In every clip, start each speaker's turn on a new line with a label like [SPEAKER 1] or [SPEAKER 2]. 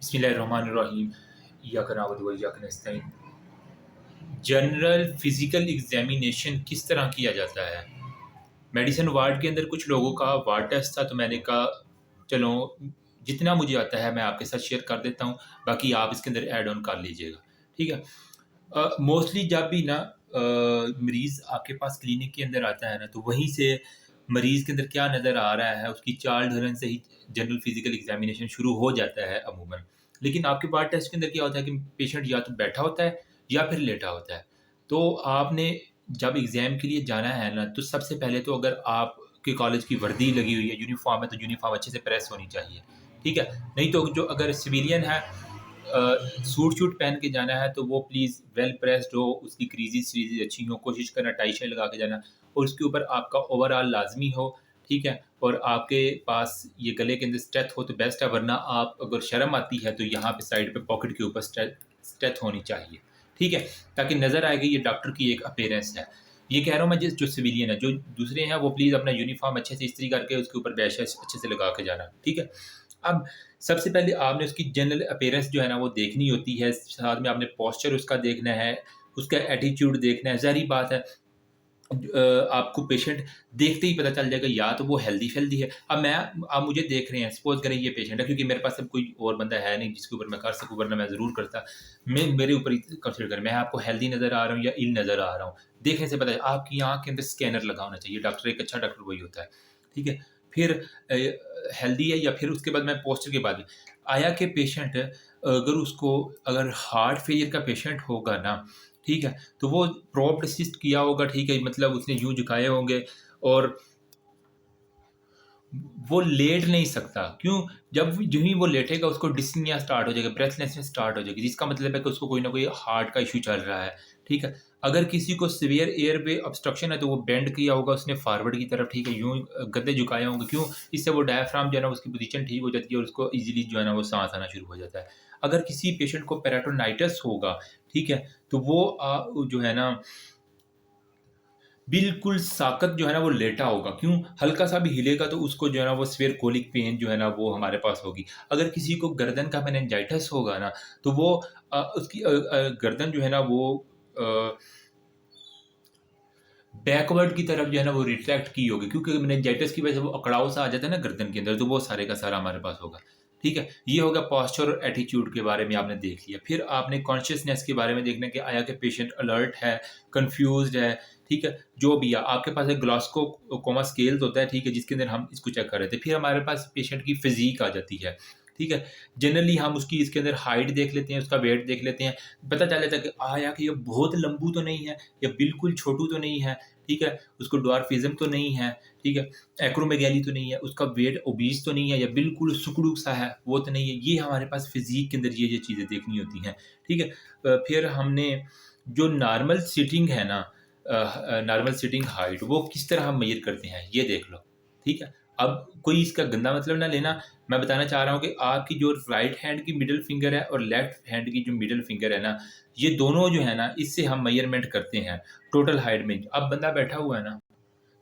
[SPEAKER 1] बिस्मिल्लाहिर्रहमानिर्रहीम। इय्याका नअबुदु व इय्याका नस्तईन। General physical examination किस तरह किया जाता है? मेडिसिन वार्ड के अंदर कुछ लोगों का वार्ड टेस्ट था, तो मैंने कहा चलो जितना मुझे आता है मैं आपके साथ शेयर कर देता हूँ, बाकी आप इसके अंदर ऐड ऑन कर लीजिएगा। ठीक है। मोस्टली जब भी ना मरीज़ आपके पास क्लिनिक के अंदर आता है ना, तो वहीं से मरीज़ के अंदर क्या नज़र आ रहा है उसकी चाल ढलन से ही जनरल फिजिकल एग्जामिनेशन शुरू हो जाता है अमूमन। लेकिन आपके पार्ट टेस्ट के अंदर क्या होता है कि पेशेंट या तो बैठा होता है या फिर लेटा होता है। तो आपने जब एग्ज़ाम के लिए जाना है ना, तो सबसे पहले तो अगर आपके कॉलेज की वर्दी लगी हुई है, यूनिफ़ॉर्म है, तो यूनिफ़ॉर्म अच्छे से प्रेस होनी चाहिए। ठीक है? नहीं तो जो अगर सिविलियन है सूट-शूट पहन के जाना है, तो वो प्लीज़ वेल प्रेस्ड हो, उसकी क्रीज़ेज़-श्रीज़ेज़ अच्छी हों, कोशिश करना टाई-शाई लगा के जाना और उसके ऊपर आपका ओवरऑल लाज़मी हो, ठीक है? और आपके पास ये गले के अंदर स्टेथ हो तो बेस्ट है, वरना आप अगर शर्म आती है, तो यहाँ पे साइड पे पॉकेट के ऊपर स्टेथ होनी चाहिए, ठीक है? ताकि नज़र आए कि ये डॉक्टर की एक अपीयरेंस है। ये कह रहा हूँ मैं जिस जो सिविलियन है, जो दूसरे हैं वो प्लीज़ अपना यूनिफ़ॉर्म अच्छे से इस्त्री करके उसके ऊपर बैच-वैच अच्छे से लगा के जाना, ठीक है? अब सबसे पहले आपने उसकी जनरल अपीयरेंस जो है ना वो देखनी होती है, साथ में आपने पोस्चर उसका देखना है, उसका एटीट्यूड देखना है। ज़ाहिर-सी बात है आपको पेशेंट देखते ही पता चल जाएगा या तो वो हेल्दी-फेल्दी है। आप मुझे देख रहे हैं, सपोज़ करें ये पेशेंट है, क्योंकि मेरे पास अब कोई और बंदा है नहीं जिसके ऊपर मैं कर सकूँ, वरना मैं ज़रूर करता। मैं मेरे ऊपर ही कंसिडर करें, मैं आपको हेल्दी नज़र आ रहा हूँ या इल नज़र आ रहा हूँ। देखने से पता है आपकी आँख के अंदर स्कैनर लगा होना चाहिए, डॉक्टर एक अच्छा डॉक्टर वही होता है। ठीक है? फिर हेल्दी है या फिर उसके बाद मैं पोस्चर के बाद आया कि पेशेंट अगर हार्ट फेलियर का पेशेंट होगा ना, ठीक है? तो वो प्रोप्ड असिस्ट किया होगा, ठीक है? मतलब उसने यूँ झुकाए होंगे और वो लेट नहीं सकता। क्यों? जब जो ही वो लेटेगा उसको डिस्निया स्टार्ट हो जाएगा, ब्रेथलेसनेस स्टार्ट हो जाएगी, जिसका मतलब है कि उसको कोई ना कोई हार्ट का इश्यू चल रहा है, ठीक है? अगर किसी को सीवियर एयरवे ऑब्स्ट्रक्शन है, तो वो बेंड किया होगा उसने फॉरवर्ड की तरफ, ठीक है? यूँ गद्दे झुकाए होंगे, क्यों? इससे वो डायफ्राम जो है ना उसकी पोज़ीशन ठीक हो जाती है और उसको ईज़िली जो है ना वो साँस आना शुरू हो जाता है। अगर किसी पेशेंट को पेराटोनाइटिस होगा, ठीक है? तो वो जो है ना बिल्कुल साकत जो है ना वो लेटा होगा, क्यों? हल्का-सा भी हिलेगा तो उसको जो है ना वो सिवियर कोलिक पेन जो है ना वो हमारे पास होगी। अगर किसी को गर्दन का मेनिंजाइटिस होगा ना, तो वो उसकी गर्दन जो है ना वो अ, बैकवर्ड की तरफ जो है ना वो रिट्रैक्ट की होगी, क्योंकि मेनिंजाइटिस की वजह से वो अकड़ाव सा आ जाता है ना गर्दन के अंदर, तो वो सारे का सारा हमारे पास होगा। ठीक है? ये हो गया पोस्चर और एटीट्यूड के बारे में आपने देख लिया। फिर आपने कॉन्शियसनेस के बारे में देखना है कि आया कि पेशेंट अलर्ट है, कन्फ्यूज़्ड है, ठीक है? जो भी है, आपके पास एक ग्लास्को कोमा स्केल्स होता है, ठीक है? जिसके अंदर हम इसको चेक कर रहे थे। फिर हमारे पास पेशेंट की फ़िज़ीक आ जाती है, ठीक है? जनरली हम उसकी इसके अंदर हाइट देख लेते हैं, उसका वेट देख लेते हैं, पता चल जाता है कि आया कि ये बहुत लंबू तो नहीं है या बिल्कुल छोटू तो नहीं है, ठीक है? उसको ड्वार्फिज़्म तो नहीं है, ठीक है? एक्रोमेगैली तो नहीं है, उसका वेट ओबीस तो नहीं है या बिल्कुल सुकड़ू सा है, वो तो नहीं है। ये हमारे पास फ़िज़ीक के अंदर ये चीज़ें देखनी होती हैं, ठीक है? फिर हमने जो नॉर्मल सिटिंग है ना नॉर्मल सिटिंग हाइट वो किस तरह हम मेज़र करते हैं, ये देख लो, ठीक है? अब कोई इसका गंदा मतलब ना लेना, मैं बताना चाह रहा हूँ कि आपकी जो राइट हैंड की मिडल फिंगर है और लेफ्ट हैंड की जो मिडल फिंगर है ना, ये दोनों जो है ना, इससे हम मेज़रमेंट करते हैं टोटल हाइट में। अब बंदा बैठा हुआ है ना,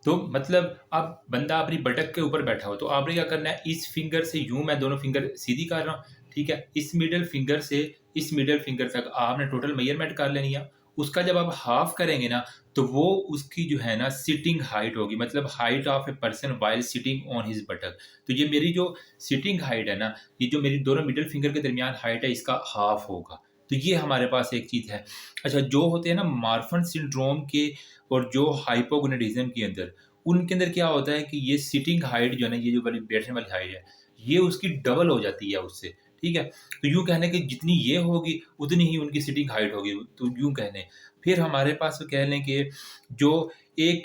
[SPEAKER 1] तो मतलब अब बंदा अपनी बटक के ऊपर बैठा हो, तो आपने क्या करना है, इस फिंगर से यूँ मैं दोनों फिंगर सीधी कर रहा हूँ, ठीक है? इस मिडल फिंगर से इस मिडल फिंगर तक आपने टोटल मेज़रमेंट कर लेनी है। उसका जब आप हाफ़ करेंगे ना, तो वो उसकी जो है ना सिटिंग हाइट होगी, मतलब height of a person while sitting on his buttock. तो ये मेरी जो सिटिंग हाइट है ना, ये जो मेरी दोनों मिडल फिंगर के दरमियान हाइट है, इसका हाफ़ होगा। तो ये हमारे पास एक चीज़ है। अच्छा, जो होते हैं ना मार्फन सिंड्रोम के और जो हाइपोगोनाडिज़्म के अंदर, उनके अंदर क्या होता है कि ये सिटिंग हाइट जो है ना, ये जो वाली बैठने वाली हाइट है, ये उसकी डबल हो जाती है उससे, ठीक है? तो यूँ कहलें कि जितनी ये होगी, उतनी ही उनकी सिटिंग हाइट होगी, तो यूँ कह लें। फिर हमारे पास कह लें कि जो एक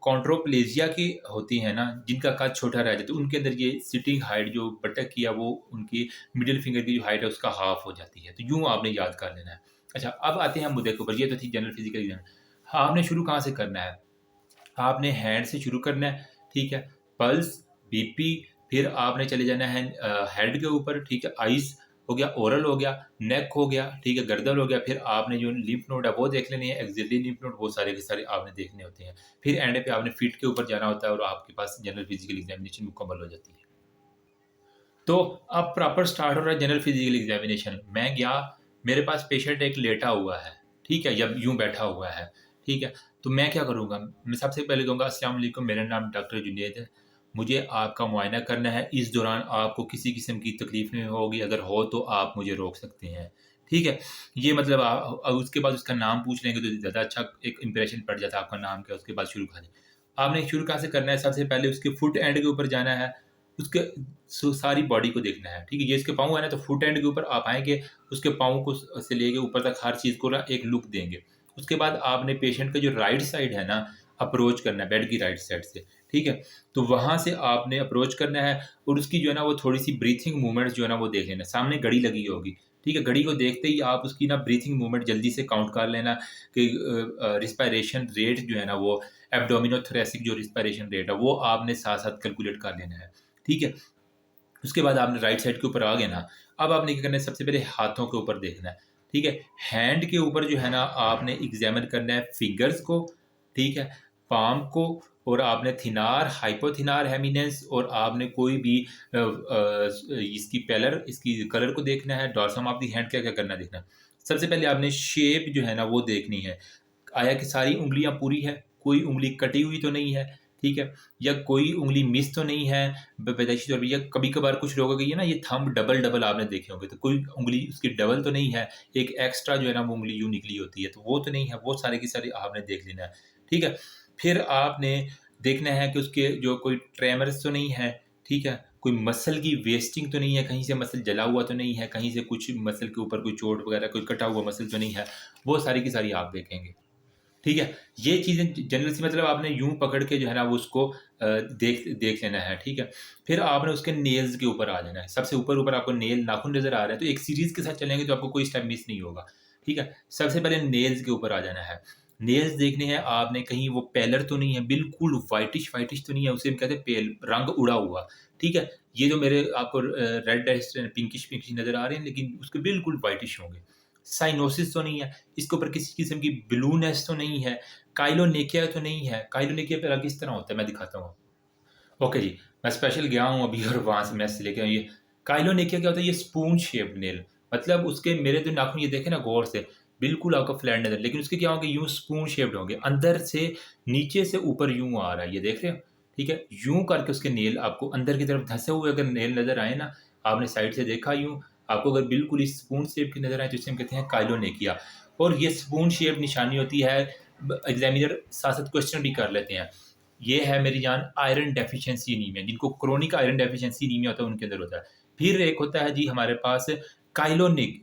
[SPEAKER 1] कॉन्ड्रोप्लेजिया की होती है ना, जिनका कद छोटा रह जाता है, उनके अंदर ये सिटिंग हाइट जो बटक की है, वो उनकी मिडल फिंगर की जो हाइट है, उसका हाफ़ हो जाती है। तो यूँ आपने याद कर लेना है। अच्छा, अब आते हैं मुद्दे के ऊपर, ये तो थी जनरल फिज़िकल एग्ज़ाम। हाँ, आपने शुरू कहाँ से करना है? आपने हैंड से शुरू करना है, ठीक है? पल्स, बीपी, फिर आपने चले जाना है हेड के ऊपर, ठीक है? आइज़ हो गया, ओरल हो गया, नेक हो गया, ठीक है? गर्दन हो गया, फिर आपने जो लिम्फ नोड है वो देख लेनी है, एक्सिलरी लिम्फ नोड, वो सारे के सारे आपने देखने होते हैं। फिर एंड पे आपने फीट के ऊपर जाना होता है और आपके पास जनरल फिज़िकल एग्ज़ामिनेशन मुकम्मल हो जाती है। तो अब प्रॉपर स्टार्ट हो रहा है जनरल फिजिकल एग्जामिनेशन। मैं गया, मेरे पास पेशेंट एक लेटा हुआ है, ठीक है, या यूं बैठा हुआ है, ठीक है। तो मैं क्या करूंगा, मैं सबसे पहले कहूंगा अस्सलाम वालेकुम, मेरा नाम डॉक्टर जुनेद है, मुझे आपका मुआयना करना है, इस दौरान आपको किसी किस्म की तकलीफ नहीं होगी, अगर हो तो आप मुझे रोक सकते हैं, ठीक है। ये मतलब उसके बाद उसका नाम पूछ लेंगे तो ज़्यादा अच्छा एक इंप्रेशन पड़ जाता है, आपका नाम क्या है, उसके बाद शुरू करें। आपने शुरू कहाँ से करना है, सबसे पहले उसके फुट एंड के ऊपर जाना है, उसके सारी बॉडी को देखना है, ठीक है। ये इसके पाँव है ना, तो फुट एंड के ऊपर आप आएंगे, उसके पाँव को से लेके ऊपर तक हर चीज़ को ना एक लुक देंगे। उसके बाद आपने पेशेंट का जो राइट साइड है ना, अप्रोच करना है बेड की राइट साइड से, ठीक है। तो वहाँ से आपने अप्रोच करना है और उसकी जो है ना वो थोड़ी-सी ब्रीथिंग मूवमेंट्स जो है ना वो देख लेना है। सामने घड़ी लगी होगी, ठीक है। घड़ी को देखते ही आप उसकी ना ब्रीथिंग मूवमेंट जल्दी से काउंट कर लेना कि रिस्पायरेशन रेट जो है ना वो एब्डोमिनोथोरेसिक जो रिस्पायरेशन रेट है वो आपने साथ-साथ कैलकुलेट कर लेना है, ठीक है। उसके बाद आपने राइट साइड के ऊपर आ गए ना, अब आपने क्या करना है, सबसे पहले हाथों के ऊपर देखना है, ठीक है। हैंड के ऊपर जो है ना आपने एग्जामिन करना है फिंगर्स को, ठीक है, पाम को, और आपने थिनार, हाइपोथिनार हेमिनेंस, और आपने कोई भी इसकी पेलर, इसकी कलर को देखना है, डॉर्सम ऑफ दी हैंड क्या क्या करना है देखना है। सबसे पहले आपने शेप जो है ना वो देखनी है, आया कि सारी उँगलियाँ पूरी है, कोई उँगली कटी हुई तो नहीं है, ठीक है, या कोई उँगली मिस तो नहीं है पैदाइशी तौर पे, या कभी-कभार कुछ लोगों के ये ना ये थंब डबल-डबल आपने देखे होंगे, तो कोई उँगली उसकी डबल तो नहीं है, एक एक्स्ट्रा जो है ना वो उँगली यूँ निकली होती है, तो वो तो नहीं है, वो सारे की सारी आपने देख लेना है, ठीक है। फिर आपने देखना है कि उसके जो कोई ट्रेमर्स तो नहीं है, ठीक है, कोई मसल की वेस्टिंग तो नहीं है, कहीं से मसल जला हुआ तो नहीं है, कहीं से कुछ मसल के ऊपर कोई चोट वगैरह, कोई कटा हुआ मसल तो नहीं है, वो सारी की सारी आप देखेंगे। ठीक है? ये चीज़ें जनरल सी मतलब आपने यूँ पकड़ के जो है ना वो उसको देख देख लेना है, ठीक है? फिर आपने उसके नेल्स के ऊपर आ जाना है। सबसे ऊपर-ऊपर आपको नेल नाखून नज़र आ रहे हैं, तो एक सीरीज़ के साथ चलेंगे तो आपको कोई स्टेप मिस नहीं होगा, ठीक है? सबसे पहले नेल्स के ऊपर आ जाना है। नेल्स देखने हैं आपने, कहीं वो पेलर तो नहीं है, बिल्कुल व्हाइटिश-व्हाइटिश तो नहीं है, उसे हम कहते हैं पेल, रंग उड़ा हुआ, ठीक है? ये जो मेरे आपको रेड पिंकिश-पिंकिश नज़र आ रहे हैं, लेकिन उसके बिल्कुल व्हाइटिश होंगे। साइनोसिस तो नहीं है, इसके ऊपर किसी किस्म की ब्लूनेस तो नहीं है, काइलोनेकिया तो नहीं है। काइलोनेकिया पहला किस तरह होता है मैं दिखाता हूँ। ओके जी, मैं स्पेशल गया हूँ अभी और वहाँ से मैसेज लेके आऊँ ये। काइलोनेकिया क्या होता है, ये स्पून शेप्ड नेल, मतलब उसके मेरे जो नाखून ये देखें ना गौर से, बिल्कुल आपको फ्लैट नज़र, लेकिन उसके क्या होंगे, यूँ स्पून शेप्ड होंगे, अंदर से नीचे से ऊपर यूँ आ रहा है, ये देख रहे हो? ठीक है? यूँ करके उसके नेल आपको अंदर की तरफ धँसे हुए अगर नेल नज़र आए ना, आपने साइड से देखा यूँ, आपको अगर बिल्कुल इस स्पून शेप की नज़र आए तो इसे हम कहते हैं काइलोनेकिया। और ये स्पून शेप निशानी होती है, एग्जामिनर साथ-साथ क्वेश्चन भी कर लेते हैं। ये है मेरी जान आयरन डेफिशिएंसी एनीमिया, जिनको क्रोनिक आयरन डेफिशिएंसी एनीमिया होता है उनके अंदर होता है। फिर एक होता है जी हमारे पास काइलोनिक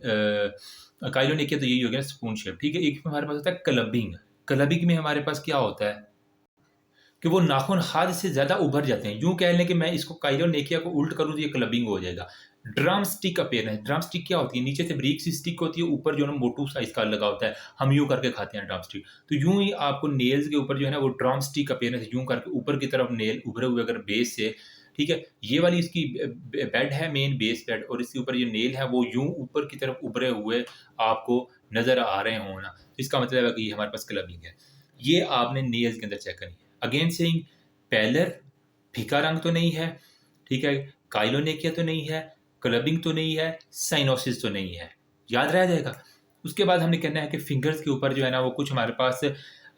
[SPEAKER 1] तो यही हो गया स्पून शेप, ठीक है। एक हमारे पास होता है क्लबिंग। क्लबिंग में हमारे पास क्या होता है कि वो नाख़ून हद से ज़्यादा उभर जाते हैं। यूँ कह लें कि मैं इसको काइलोनेकिया को उल्ट करूँ तो ये क्लबिंग हो जाएगा। Drum stick appearance, drum stick क्या होती है? नीचे से बारीक सी स्टिक होती है, ऊपर जो है ना मोटू साइज़ का लगा होता है। हम यूँ करके खाते हैं ड्रम स्टिक। तो यूँ ही आपको नेल्स के ऊपर जो है ना वो ड्रम स्टिक अपीयरेंस यूँ करके ऊपर की तरफ नेल उभरे हुए अगर बेस से, ठीक है? ये वाली इसकी बेड है, मेन बेस बेड, और इसके ऊपर ये नेल है वो यूँ ऊपर की तरफ उभरे हुए आपको नज़र आ रहे हों ना, इसका मतलब है कि ये हमारे पास क्लबिंग है। ये आपने नेल्स के अंदर चेक करनी है। अगेन सेइंग, पैलर, फीका रंग तो नहीं है, ठीक है, काइलोनेकिया तो नहीं है, क्लबिंग तो नहीं है, साइनोसिस तो नहीं है, याद रह जाएगा। उसके बाद हमने कहना है कि फिंगर्स के ऊपर जो है ना वो कुछ हमारे पास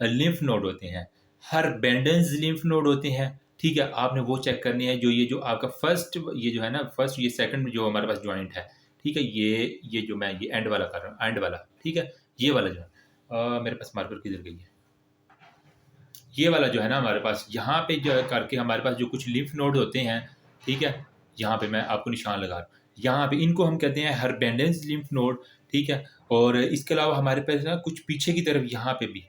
[SPEAKER 1] लिम्फ नोड होते हैं, हर्बेंडन्स लिम्फ नोड होते हैं, ठीक है, आपने वो चेक करनी है। जो ये जो आपका फर्स्ट ये जो है ना फर्स्ट ये सेकंड जो हमारे पास जॉइंट है, ठीक है, ये जो मैं ये एंड वाला कर रहा हूँ, एंड वाला, ठीक है, ये वाला जो है मेरे पास मार्कर किधर गई है, ये वाला जो है ना हमारे पास यहाँ पे जो है करके हमारे पास जो कुछ लिम्फ नोड होते हैं, ठीक है? यहाँ पे मैं आपको निशान लगा रहा हूँ। यहाँ पे इनको हम कहते हैं हर्बेंडेंस लिम्फ नोड, ठीक है? और इसके अलावा हमारे पास ना कुछ पीछे की तरफ यहाँ पे भी,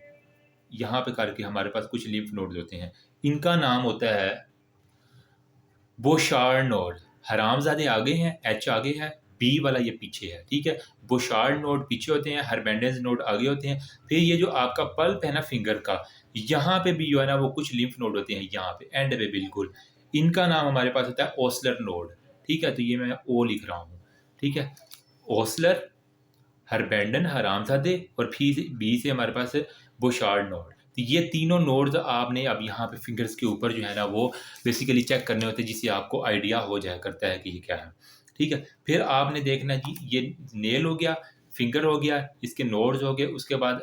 [SPEAKER 1] यहाँ पे करके हमारे पास कुछ लिम्फ नोड्स होते हैं। इनका नाम होता है बोशार्ड नोड। हरामज़ादे आगे हैं, एच आगे है, बी वाला ये पीछे है, ठीक है? बोशार्ड नोड पीछे होते हैं, हर्बेंडेंस नोड आगे होते हैं। फिर ये जो आपका पल्प है ना फिंगर का, यहाँ पे भी जो है ना वो कुछ लिम्फ नोड होते हैं, यहाँ पे एंड पे बिल्कुल। इनका नाम हमारे पास होता है ओस्लर नोड, ठीक है? तो ये मैं ओ लिख रहा हूँ, ठीक है? ओस्लर, हर्बेंडन हरामज़ादे, और फी से बी से हमारे पास है बोशार्ड नोड। तो ये तीनों नोड्स आपने अब यहाँ पे फिंगर्स के ऊपर जो है ना वो बेसिकली चेक करने होते हैं, जिससे आपको आइडिया हो जाया करता है कि ये क्या है। ठीक है, फिर आपने देखना जी ये नेल हो गया, फिंगर हो गया, इसके नोड्स हो गए, उसके बाद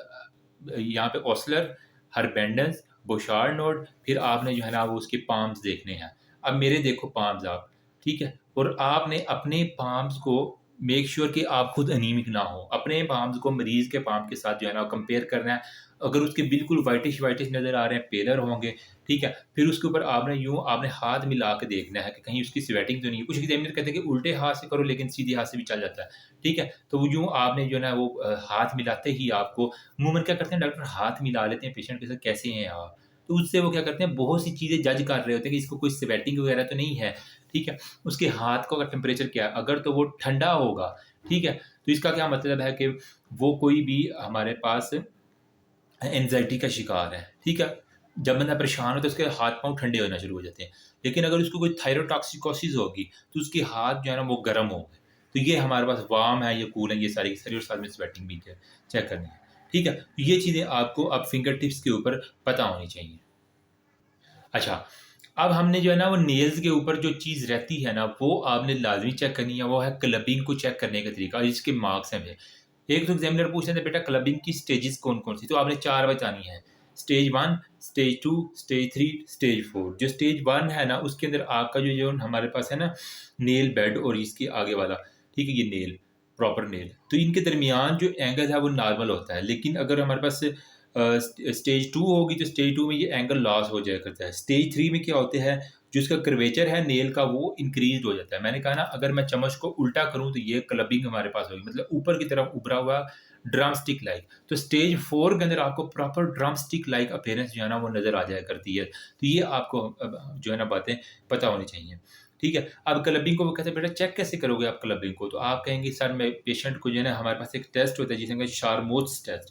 [SPEAKER 1] यहाँ पे ओस्लर, हरबेंडन्स, बोशार्ड नोड, फिर आपने जो है ना वो उसके पाम्स देखने हैं। अब मेरे देखो पाम्स आप, ठीक है, और आपने अपने पाम्स को मेक श्योर कि आप खुद अनीमिक ना हो। अपने पाम्स को मरीज़ के पाम के साथ जो है ना कंपेयर करना है। अगर उसके बिल्कुल व्हाइटिश व्हाइटिश नज़र आ रहे हैं, पेलर होंगे, ठीक है, फिर उसके ऊपर आपने हाथ मिला के देखना है कि कहीं उसकी स्वेटिंग तो नहीं है। कुछ एग्जामिनर कहते हैं कि उल्टे हाथ से करो, लेकिन सीधे हाथ से भी चल जाता है, ठीक है। तो वो यूँ आपने जो है ना वो हाथ मिलाते ही आपको अमूमन क्या करते हैं डॉक्टर, हाथ मिला लेते हैं पेशेंट के साथ, कैसे हैं आप? तो उससे वो क्या करते हैं, बहुत सी चीज़ें जज कर रहे होते हैं कि इसको कोई स्वेटिंग वगैरह तो नहीं है, ठीक है। उसके हाथ का टेम्परेचर क्या है, अगर तो वो ठंडा होगा, ठीक है, तो इसका क्या मतलब है कि वो कोई भी हमारे पास एंग्जायटी का शिकार है, ठीक है। जब बंदा परेशान हो तो उसके हाथ-पाँव ठंडे होना शुरू हो जाते हैं। लेकिन अगर उसको कोई थायरोटॉक्सिकोसिस होगी, तो उसके हाथ जो है ना वो गर्म होंगे। तो ये हमारे पास वार्म है, ये कूल है, ये सारी की सारी, और साथ में स्वेटिंग भी चेक करनी है, ठीक है। तो ये चीज़ें आपको अब फिंगर टिप्स के ऊपर पता होनी चाहिए। अच्छा, अब हमने जो है ना वो नेल्स के ऊपर जो चीज़ रहती है ना, वो आपने लाज़मी चेक करनी है, वो है क्लबिंग को चेक करने का तरीका, और इसके मार्क्स हैं। एक तो एग्जामिनर पूछ रहे थे बेटा क्लबिंग की स्टेजेस कौन-कौन सी? तो आपने 4 बतानी है। Stage 1, stage 2, stage 3, stage 4। जो स्टेज 1 है ना उसके अंदर आपका जो जो हमारे पास है ना नेल बेड और इसके आगे वाला, ठीक है, ये नेल, प्रॉपर नेल। तो इनके दरमियान जो एंगल है वो नॉर्मल होता है। लेकिन अगर हमारे पास स्टेज 2 होगी तो स्टेज 2 में ये एंगल लॉस हो जाया करता है। स्टेज 3 में क्या होते हैं, जो इसका कर्वेचर है नेल का वो इंक्रीज़ हो जाता है। मैंने कहा ना अगर मैं चम्मच को उल्टा करूँ तो ये क्लबिंग हमारे पास होगी, मतलब ऊपर की तरफ उभरा हुआ ड्रम स्टिक लाइक। तो स्टेज 4 के अंदर आपको proper drum stick like appearance जो है ना वो नज़र आ जाया करती है। तो ये आपको जो है ना बातें पता होनी चाहिए। ठीक है? अब क्लबिंग को वो कहते हैं बेटा चेक कैसे करोगे आप क्लबिंग को? तो आप कहेंगे सर मैं पेशेंट को जो है ना हमारे पास एक टेस्ट होता है जिसे कहते हैं शारमोत्स टेस्ट,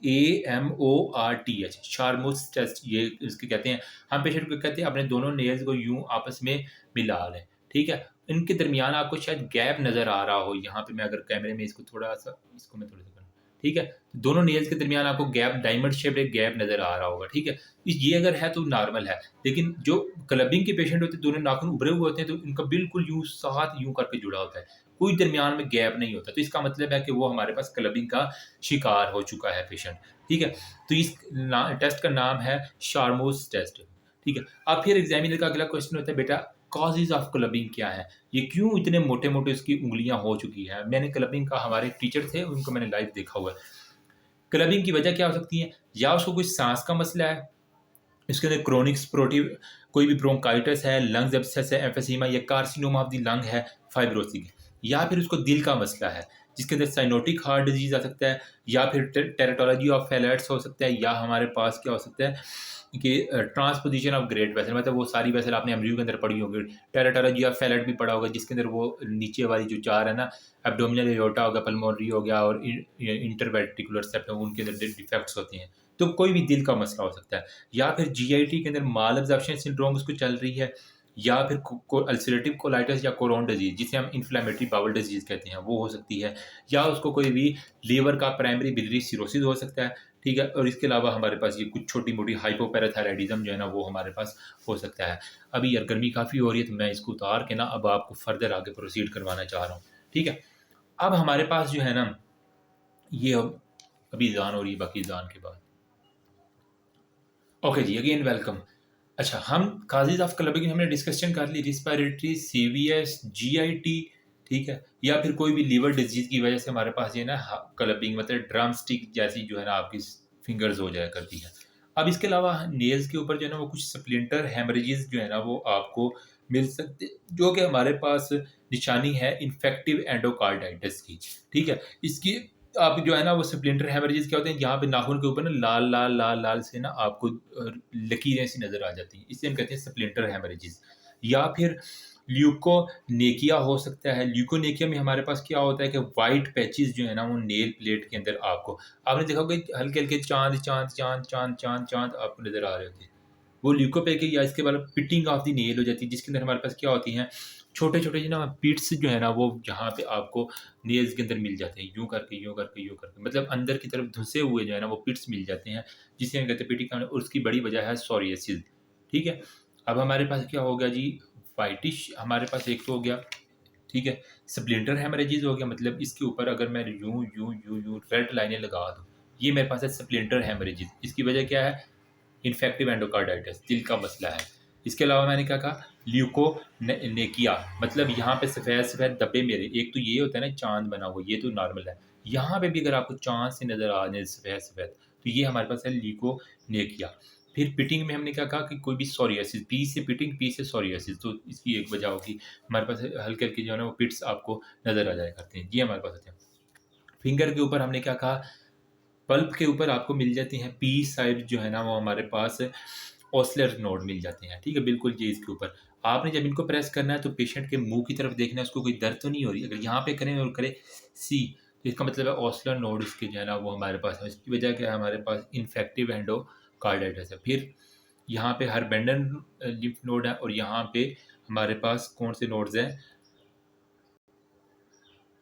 [SPEAKER 1] SCHAMORTH, शारमोत्स टेस्ट ये इसके कहते हैं। हम पेशेंट को कहते हैं अपने दोनों नेल्स को यूँ आपस में मिला लें, ठीक है? इनके दरमियान आपको शायद गैप नज़र आ रहा हो, यहाँ पे मैं अगर कैमरे में इसको थोड़ा-सा इसको मैं थोड़ा-सा करूँ, ठीक है? दोनों नेल्स के दरमियान आपको गैप, डायमंड शेप्ड एक गैप नज़र आ रहा होगा, ठीक है? ये अगर है तो नॉर्मल है। लेकिन जो क्लबिंग के पेशेंट होते हैं, दोनों नाखून उभरे हुए होते हैं, तो इनका बिल्कुल यूँ साथ यूँ करके जुड़ा होता है। कोई दरमियान में गैप नहीं होता। तो इसका मतलब है कि वो हमारे पास क्लबिंग का शिकार हो चुका है पेशेंट, ठीक है? तो इस टेस्ट का नाम है शारमोज़ टेस्ट, ठीक है? अब फिर एग्ज़ामिनर का अगला क्वेश्चन होता है बेटा कॉजेज़ ऑफ क्लबिंग क्या है? ये क्यों इतने मोटे-मोटे उसकी उँगलियाँ हो चुकी हैं? मैंने क्लबिंग का हमारे टीचर थे, उनको मैंने लाइव देखा हुआ है। क्लबिंग की वजह क्या हो सकती है? या उसको कोई साँस का मसला है, इसके अंदर क्रोनिक स्पोरोटिव कोई भी ब्रोंकाइटिस है, लंग्स एब्सेस है, एम्फीसीमा या कार्सिनोमा ऑफ द लंग है, फाइब्रोसिस है, या फिर उसको दिल का मसला है, जिसके अंदर साइनोटिक हार्ट डिजीज़ आ सकता है, या फिर टेराटोलॉजी ऑफ फेलेट्स हो सकता है, या हमारे पास क्या हो सकता है कि ट्रांसपोजिशन ऑफ ग्रेट वेसल, मतलब वो सारी वेसल आपने एमरीयू के अंदर पढ़ी होगी। टेराटोलॉजी ऑफ फेलेट भी पढ़ा होगा, जिसके अंदर वो नीचे वाली जो 4 है ना, एब्डोमिनल एयोर्टा हो गया, पल्मोनरी हो गया और इंटरवेंट्रिकुलर सेप्टम, उनके अंदर डिफेक्ट्स होते हैं। तो कोई भी दिल का मसला हो सकता है, या फिर जीआईटी के अंदर माल एब्जॉर्प्शन सिंड्रोम उसको चल रही है, या फिर अल्सरेटिव कोलाइटिस या कोरोन डिजीज जिसे हम इन्फ्लेमेटरी बाउल डिजीज कहते हैं वो हो सकती है, या उसको कोई भी लीवर का प्राइमरी बिलियरी सिरोसिस हो सकता है, ठीक है। और इसके अलावा हमारे पास ये कुछ छोटी मोटी हाइपोपैराथायराइडिज्म जो है ना वो हमारे पास हो सकता है। अभी यार गर्मी काफ़ी हो रही है तो मैं इसको उतार के ना अब आपको फर्दर आगे प्रोसीड करवाना चाह रहा हूँ, ठीक है। अब हमारे पास जो है ना ये अभी ज़ान हो रही है, बाकी ज़ान के बाद ओके जी, अगेन वेलकम। अच्छा, हम काज़ीज़ ऑफ क्लबिंग हमने डिस्कशन कर ली, रिस्पायरेटरी, सीवीएस, जीआईटी, ठीक है, या फिर कोई भी लीवर डिजीज़ की वजह से हमारे पास ये ना क्लबिंग मतलब ड्रम स्टिक जैसी जो है ना आपकी फिंगर्स हो जाया करती है। अब इसके अलावा नेल्स के ऊपर जो है ना वो कुछ स्प्लिंटर हेमरेजेस जो है ना वो आपको मिल सकते, जो कि हमारे पास निशानी है इन्फेक्टिव एंडोकार्डाइटिस की, ठीक है। इसकी आप जो है ना वो स्प्लिंटर हेमरेजेस क्या होते हैं, यहाँ पे नाखून के ऊपर ना लाल लाल लाल लाल से ना आपको लकीरें सी नज़र आ जाती हैं, इसे हम कहते हैं स्प्लिंटर हेमरेजेस। या फिर ल्यूकोनेकिया हो सकता है। ल्यूकोनेकिया में हमारे पास क्या होता है कि वाइट पैचेस जो है ना वो नेल प्लेट के अंदर आपको, आपने देखा होगा हल्के हल्के चांद चांद चांद चांद चांद चांद आपको नज़र आ रहे होते हैं, वो ल्यूकोपेक या इसके बाद पिटिंग ऑफ द नेल हो जाती है, जिसके अंदर हमारे पास क्या होती हैं छोटे-छोटे जो ना पिट्स जो है ना वो जहाँ पे आपको नेल्स के अंदर मिल जाते हैं, यूँ करके, यूँ करके, यूँ करके मतलब अंदर की तरफ धँसे हुए जो है ना वो पिट्स मिल जाते हैं, जिसे हम कहते हैं पेटिकाना और उसकी बड़ी वजह है सोरियासिस, ठीक है? अब हमारे पास क्या हो गया जी, व्हाइटिश हमारे पास एक तो हो गया, ठीक है? स्प्लिंटर हेमरेजेस हो गया मतलब इसके ऊपर अगर मैं यूँ, यूँ, यूँ, यूँ रेड लाइनें लगा दूँ, ये मेरे पास है स्प्लिंटर हेमरेजेस। इसकी वजह क्या है? इन्फेक्टिव एंडोकार्डाइटिस, दिल का मसला है। इसके अलावा मैंने क्या कहा, ल्यूकोनेकिया मतलब यहाँ पे सफ़ेद-सफ़ेद धब्बे मेरे, एक तो ये होता है ना चाँद बना हुआ, ये तो नॉर्मल है। यहाँ पे भी अगर आपको चाँद से नज़र आ जाए सफ़ेद-सफ़ेद, तो ये हमारे पास है ल्यूकोनेकिया। फिर पिटिंग में हमने क्या कहा कि कोई भी सोरियासिस, पी से पिटिंग, पी से सोरियासिस, तो इसकी एक वजह होगी। हमारे पास हल्के-हल्के जो है ना वो पिट्स आपको नज़र आ जाया करते हैं। ये हमारे पास होते हैं। फिंगर के ऊपर हमने क्या कहा, पल्प के ऊपर आपको मिल जाती हैं पी साइड जो है ना वो हमारे पास ओस्लर नोड मिल जाते हैं, ठीक है? बिल्कुल जी इसके ऊपर। आपने जब इनको प्रेस करना है तो पेशेंट के मुँह की तरफ देखना है, उसको कोई दर्द तो नहीं हो रही। अगर यहाँ पे करें और करें सी, तो इसका मतलब है ओस्लर नोड इसके जो है ना वो हमारे पास है। इसकी वजह क्या है, हमारे पास इन्फेक्टिव एंडोकार्डाइटिस है। फिर यहाँ पे हरबेंडन लिम्फ नोड है और यहाँ पे हमारे पास कौन से नोड्स हैं?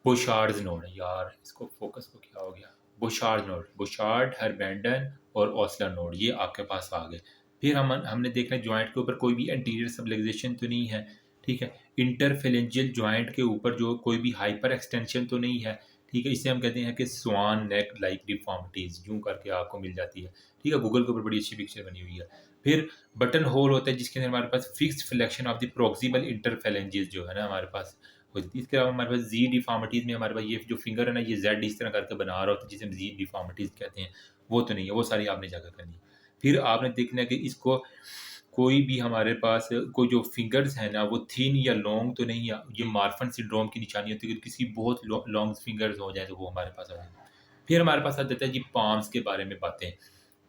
[SPEAKER 1] बुशार्ड्स नोड है यार, इसको फोकस को क्या हो गया? बुशार्ड नोड, बुशार्ड, हरबैंडन और ओस्लर नोड ये आपके पास आ गए। फिर हमने देखना है जॉइंट के ऊपर कोई भी एंटीरियर सबलक्सेशन तो नहीं है, ठीक है? इंटरफेरेंजियल जॉइंट के ऊपर जो कोई भी हाइपर एक्सटेंशन तो नहीं है, ठीक है? इसे हम कहते हैं कि स्वान नेक लाइक डिफॉर्मिटीज़ यूँ करके आपको मिल जाती है, ठीक है? गूगल के ऊपर बड़ी अच्छी पिक्चर बनी हुई है। फिर बटन होल होता है जिसके अंदर हमारे पास fixed flexion of the proximal interphalanges जो है ना हमारे पास होती है। इसके अलावा हमारे पास ज़ी डिफ़ॉर्मिटीज़ में हमारे पास ये जो फिंगर है ना, ये ज़ेड इस तरह करके बना रहा होता है, जिसे हम ज़ी डिफ़ॉर्मिटीज़ कहते हैं, वो तो नहीं है, वो सारी आपने जगह करनी है। फिर आपने देखना है कि इसको कोई भी हमारे पास कोई जो फिंगर्स हैं ना, वो थिन या लॉन्ग तो नहीं है, ये मार्फन सिंड्रोम की निशानी होती है कि किसी बहुत लॉन्ग फिंगर्स हो जाए, तो वो हमारे पास आ जाए। फिर हमारे पास आ जाता है जी पाम्स के बारे में बातें।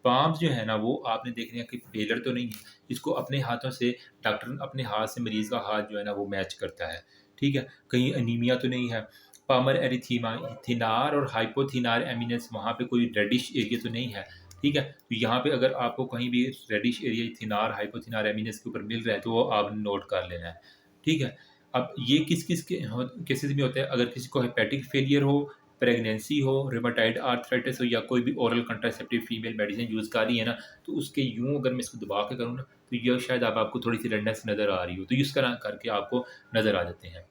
[SPEAKER 1] पाम्स जो है ना, वो आपने देखना है कि फेलियर तो नहीं है, इसको अपने हाथों से डॉक्टर अपने हाथ से मरीज़ का हाथ जो है ना, वो मैच करता है, ठीक है? कहीं अनीमिया तो नहीं है। पामर एरिथीमा थिनार और हाइपोथिनार एमिनेंस वहाँ पे कोई रेडिश एरिया तो नहीं है, ठीक है? तो यहाँ पे अगर आपको कहीं भी रेडिश एरिया थिनार, हाइपोथिनार एमिनेंस के ऊपर मिल रहा है, तो वो आपने नोट कर लेना है, ठीक है? अब ये किस-किस के केसेज़ में होता है, अगर किसी को हेपेटिक फेलियर हो, प्रेगनेंसी हो, रिमेटॉइड आर्थराइटिस हो या कोई भी oral contraceptive female medicine use कर रही है ना, तो उसके यूँ अगर मैं इसको दबा के करूँ ना, तो ये शायद अब आपको थोड़ी-सी रेडनेस नज़र आ रही हो, तो इस तरह करके आपको नज़र आ जाते हैं।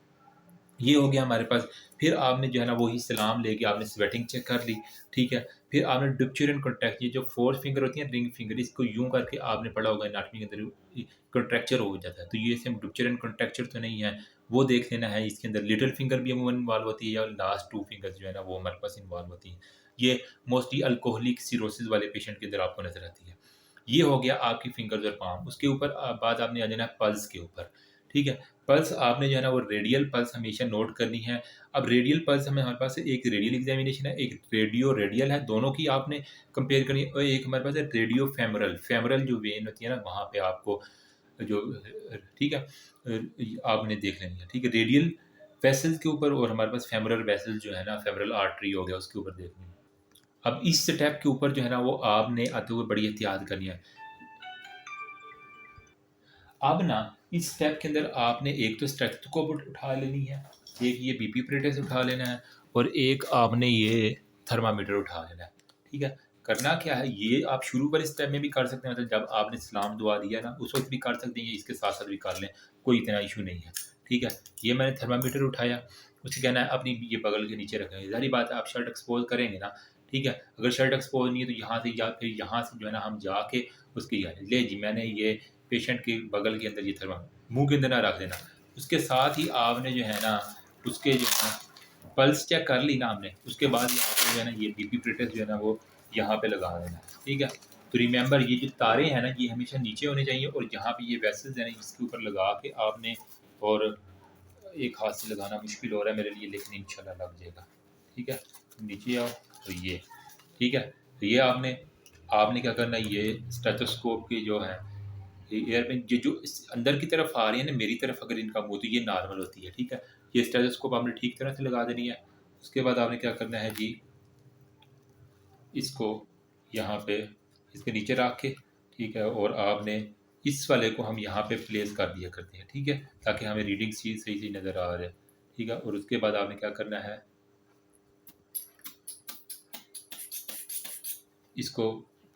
[SPEAKER 1] ये हो गया हमारे पास। फिर आपने जो है ना वही सलाम लेके आपने स्वेटिंग चेक कर ली, ठीक है? फिर आपने डिप्चर कॉन्ट्रैक्ट, ये जो 4 फिंगर होती है रिंग फिंगर, इसको यूँ करके आपने पढ़ा होगा एनाटॉमी के अंदर कॉन्ट्रैक्चर हो जाता है। तो ये सेम डिप्चर कॉन्ट्रैक्चर तो नहीं है, वो देख लेना है। इसके अंदर लिटिल फिंगर भी अमूमन इन्वॉल्व होती है या लास्ट 2 फिंगर्स जो है ना वो हमारे पास इन्वॉल्व होती हैं। ये मोस्टली अल्कोहलिक सिरोसिस वाले पेशेंट के अंदर आपको नज़र आती है। ये हो गया आपकी फिंगर्स और पाम। उसके ऊपर बात आपने आ जाना है पल्स के ऊपर, ठीक है? पल्स आपने जो है ना वो रेडियल पल्स हमेशा नोट करनी है। अब रेडियल पल्स हमें हमारे पास एक रेडियल एग्ज़ामिनेशन है, एक रेडियो रेडियल है, दोनों की आपने कंपेयर करनी है और एक हमारे पास है रेडियो फेमोरल। फेमोरल जो वेन होती है ना वहाँ पे आपको जो ठीक है आपने देख लेनी है, ठीक है? रेडियल वेसल्स के ऊपर और हमारे पास फेमोरल वेसल्स जो है ना फेमोरल आर्टरी हो गया उसके ऊपर देखनी है। अब इस स्टेप के ऊपर जो है ना वो आपने आते हुए बड़ी एहतियात करनी है। अब ना इस स्टेप के अंदर आपने एक तो स्टेथोस्कोप उठा लेनी है, एक ये बीपी प्रेटेस उठा लेना है और एक आपने ये थर्मामीटर उठा लेना है, ठीक है? करना क्या है, ये आप शुरू वाले स्टेप में भी कर सकते हैं, मतलब जब आपने सलाम दुआ दिया ना उस वक़्त भी कर सकते हैं, इसके साथ-साथ भी कर लें, कोई इतना इश्यू नहीं है, ठीक है? ये मैंने थर्मामीटर उठाया, उसे कहना है अपनी ये बगल के नीचे रखें, ज़ाहिर-सी बात है आप शर्ट एक्सपोज़ करेंगे ना, ठीक है? अगर शर्ट एक्सपोज़ नहीं है तो यहाँ से या फिर यहाँ से जो है ना हम जाके उसकी ले जी मैंने ये पेशेंट के बगल के अंदर ये मुँह के अंदर ना रख देना। उसके साथ ही आपने जो है ना उसके जो है ना पल्स चेक कर ली ना आपने, उसके बाद ही आपने जो है ना ये बीपी प्रेटेस जो है ना वो यहाँ पे लगा देना है, ठीक है? तो रिमेंबर ये जो तारे हैं ना ये हमेशा नीचे होने चाहिए और यहाँ पे ये वेसल्स हैं ना इसके ऊपर लगा के आपने और एक हाथ से लगाना मुश्किल हो रहा है मेरे लिए लेकिन इंशाल्लाह लग जाएगा, ठीक है? नीचे आओ तो ये, ठीक है? तो ये आपने आपने क्या करना है, ये स्टेथोस्कोप की जो है एयर में ये जो इस अंदर की तरफ आ रही है ना मेरी तरफ अगर इनका मुँह तो ये नॉर्मल होती है, ठीक है? ये स्टेथोस्कोप आपने ठीक तरह से लगा देनी है। उसके बाद आपने क्या करना है जी, इसको यहाँ पे इसके नीचे रख के, ठीक है? और आपने इस वाले को हम यहाँ पे प्लेस कर दिया करते हैं, ठीक है, ताकि हमें रीडिंग चीज सही सही नज़र आ रहा है, ठीक है। और उसके बाद आपने क्या करना है, इसको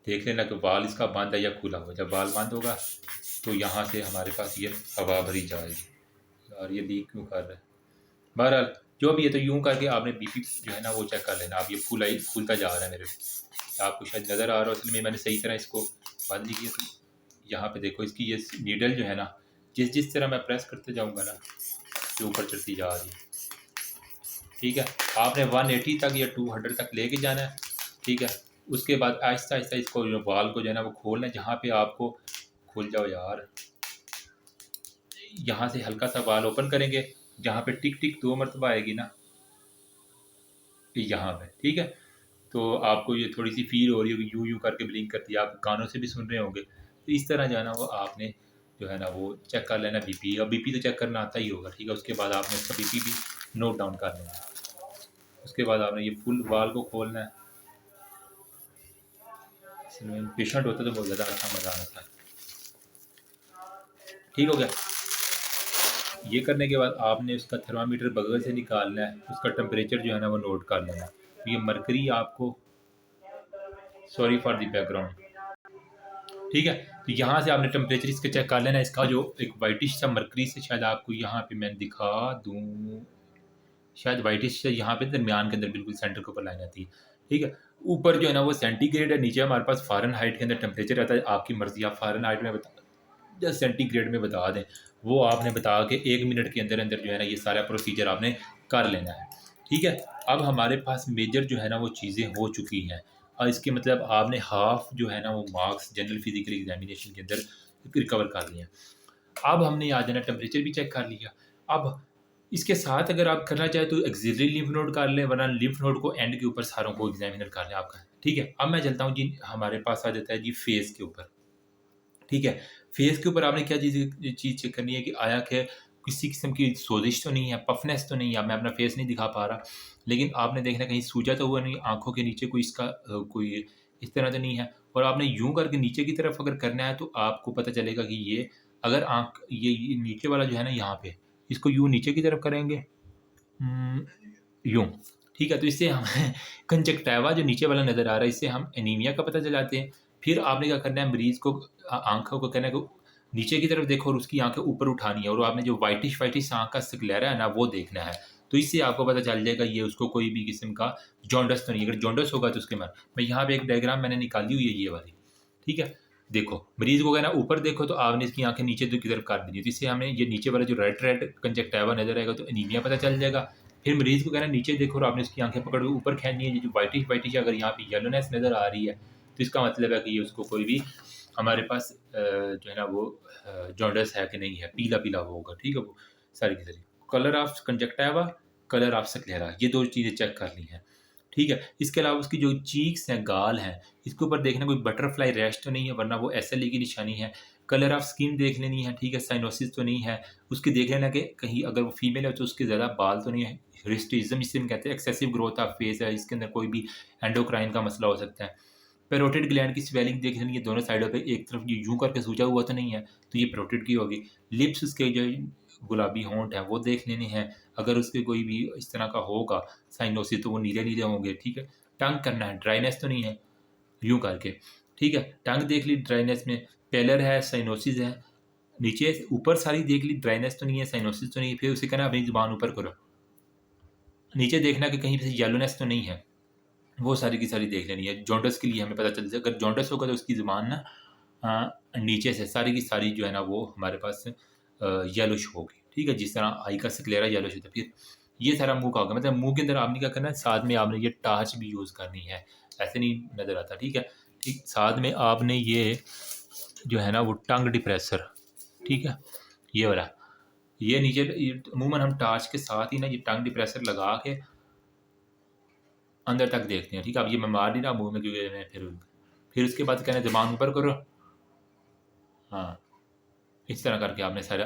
[SPEAKER 1] देख लेना कि बाल इसका बंद है या खुला हुआ। जब बाल बंद होगा तो यहाँ से हमारे पास ये हवा भरी जाएगी। यार ये लीक क्यों कर रहा है? बहरहाल जो भी है, तो यूं करके आपने बीपी जो है ना वो चेक कर लेना। अब ये फूलता जा रहा है मेरे, आपको शायद नज़र आ रहा हो, इसलिए मैंने सही तरह इसको बंद नहीं किया। तो यहाँ पे देखो इसकी ये नीडल जो है ना, जिस जिस तरह मैं प्रेस करते जाऊँगा ना, ये ऊपर चढ़ती जा रही है, ठीक है। आपने 180 तक या 200 तक लेके जाना है, ठीक है। उसके बाद आहिस्ता आहिस्ता इसको जो बाल को जो है ना वो खोलना है। जहाँ पे आपको खुल जाओ यार, यहाँ से हल्का सा बाल ओपन करेंगे, जहाँ पे टिक टिक 2 मरतबा आएगी ना, यहाँ पे, ठीक है। तो आपको ये थोड़ी सी फील हो रही होगी, यूं यूं करके ब्लिंक करती है, आप कानों से भी सुन रहे होंगे। तो इस तरह जो है ना वो आपने जो है ना वो चेक कर लेना बीपी। अब बीपी तो चेक करना आता ही होगा, ठीक है। उसके बाद आपने इसका बीपी भी नोट डाउन कर लेना है। उसके बाद आपने ये फुल बाल को खोलना है। पेशेंट होता तो बहुत ज़्यादा अच्छा मज़ा आता है। ठीक हो गया। ये करने के बाद आपने उसका थर्मामीटर बगल से निकालना है, उसका टेम्परेचर जो है ना वो नोट कर लेना है। तो ये मरकरी आपको, सॉरी फॉर द बैकग्राउंड, ठीक है। तो यहाँ से आपने टेम्परेचर इसका चेक कर लेना। इसका जो एक वाइटिश सा मरकरी से, शायद आपको यहाँ पे मैं दिखा दूँ, शायद वाइटिश से यहाँ पे दरमियान के अंदर बिल्कुल सेंटर के ऊपर लाइन आती है, ठीक है। ऊपर जो है ना वो सेंटीग्रेड है, नीचे हमारे पास फ़ारेनहाइट के अंदर टेम्परेचर रहता है। आपकी मर्जी, आप फ़ारेनहाइट में बता या सेंटीग्रेड में बता दें, वो आपने बता के 1 मिनट के अंदर अंदर जो है ना ये सारा प्रोसीजर आपने कर लेना है, ठीक है। अब हमारे पास मेजर जो है ना वो चीज़ें हो चुकी हैं, और इसके मतलब आपने हाफ जो है ना वो मार्क्स जनरल फिजिकल एग्जामिनेशन के अंदर रिकवर कर लिए हैं। अब हमने आ जाना, टेम्परेचर भी चेक कर लिया। अब इसके साथ अगर आप करना चाहें तो एक्सिलरी लिम्फ नोड कर लें, वरना लिम्फ नोड को एंड के ऊपर सारों को एग्जामिनर कर लें आपका, ठीक है। अब मैं चलता हूँ जी, हमारे पास आ जाता है जी फेस के ऊपर, ठीक है। फेस के ऊपर आपने क्या चीज़ चेक करनी है कि आया कि किसी किस्म की सोजिश तो नहीं है, पफनेस तो नहीं है। मैं अपना फेस नहीं दिखा पा रहा, लेकिन आपने देखना कहीं सूजा तो हुआ नहीं, आंखों के नीचे कोई इसका कोई इस तरह तो नहीं है। और आपने यूं करके नीचे की तरफ अगर करना है तो आपको पता चलेगा कि ये अगर आंख ये नीचे वाला जो है ना यहाँ पे, इसको यूं नीचे की तरफ करेंगे, यूं, ठीक है। तो इससे हमें कंजक्टिवा जो नीचे वाला नज़र आ रहा है, इससे हम एनीमिया का पता चलाते हैं। फिर आपने क्या करना है, मरीज़ को आँखों को कहना है कि नीचे की तरफ देखो और उसकी आँखें ऊपर उठानी है, और आपने जो व्हाइटिश व्हाइटिश आँख का स्क्लेरा है ना वो देखना है। तो इससे आपको पता चल जाएगा ये उसको कोई भी किस्म का जॉन्डिस तो नहीं है। अगर जॉन्डिस होगा तो उसके मैं यहाँ पे एक डायग्राम मैंने निकाली हुई है ये वाली, ठीक है। देखो मरीज़ को कहना ऊपर देखो, तो आपने इसकी आँखें नीचे की तरफ कर देनी है। तो इससे हमें ये नीचे वाला जो रेड रेड कंजक्टिवा नज़र आएगा तो एनीमिया पता चल जाएगा। फिर मरीज़ को कहना नीचे देखो और आपने उसकी आँखें पकड़ के ऊपर खींचनी है। ये जो व्हाइटिश व्हाइटिश अगर यहाँ पे येलोनेस नज़र आ रही है तो इसका मतलब है कि ये उसको कोई भी हमारे पास जो है ना वो जॉन्डिस है कि नहीं है, पीला-पीला वो होगा, ठीक है। वो सारी की सारी colour of conjunctiva, colour of sclera, ये 2 चीज़ें चेक कर ली हैं, ठीक है। इसके अलावा उसकी जो चीक्स हैं, गाल हैं, इसके ऊपर देखना कोई बटरफ्लाई रैश तो नहीं है, वरना वो एसएलई की निशानी है। कलर ऑफ स्किन देख लेनी है, ठीक है, साइनोसिस तो नहीं है। उसकी देख लेना कि कहीं अगर वो फीमेल है तो उसके ज़्यादा बाल तो नहीं है। हिस्ट्रिज्म जिसे हम कहते हैं, एक्सेसिव ग्रोथ ऑफ फेस है, इसके अंदर कोई भी एंडोक्राइन का मसला हो सकता है। पैरोटिड ग्लैंड की स्वेलिंग देख लेनी है दोनों साइडों पे, एक तरफ ये यूं करके सूजा हुआ तो नहीं है, तो ये पैरोटिड की होगी। लिप्स उसके जो गुलाबी होंठ हैं वो देख लेने हैं, अगर उसके कोई भी इस तरह का होगा साइनोसिस तो वो नीले नीले होंगे, ठीक है। टंग करना है, ड्राइनेस तो नहीं है, यूं करके, ठीक है। टंग देख ली, ड्राइनेस में पेलर है, साइनोसिस है। नीचे ऊपर सारी देख ली, ड्राइनेस तो नहीं है, साइनोसिस तो नहीं है। फिर उसे कहना अपनी जुबान ऊपर करो, नीचे देखना कि कहीं से येलोनेस तो नहीं है, वो सारी की सारी देख लेनी है। जॉन्डिस के लिए हमें पता चल जाए, अगर जॉन्डिस होगा तो उसकी ज़ुबान ना नीचे से सारी की सारी जो है ना वो हमारे पास येलोश होगी, ठीक है। जिस तरह आई का स्क्लेरा येलोश होता है। फिर ये सारा मुँह का होगा, मतलब मुँह के अंदर आपने क्या करना है, साथ में आपने ये टार्च भी यूज़ करनी है, ऐसे नहीं नज़र आता, ठीक है। ठीक साथ में आपने ये जो है ना वो टंग डिप्रेसर, ठीक है, ये वाला, ये नीचे अमूमन हम टार्च के साथ ही ना ये टंग डिप्रेसर लगा के अंदर तक देखते हैं, ठीक है। अब ये मैं मार नहीं रहा मुँह में, क्योंकि मैं फिर उसके बाद कहना है ज़ुबान ऊपर करो, हाँ, इस तरह करके आपने सारा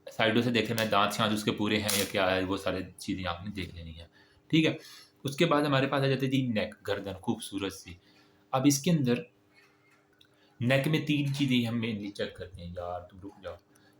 [SPEAKER 1] साइडों से देख लेना है, दाँत शाँत उसके पूरे हैं या क्या है, वो सारी चीज़ें आपने देख लेनी है, ठीक है। उसके बाद हमारे पास आ जाती है जी नेक, गर्दन खूबसूरत सी। अब इसके अंदर नेक में 3 चीज़ें हम मेनली चेक करते हैं, यार तुम रुक जाओ।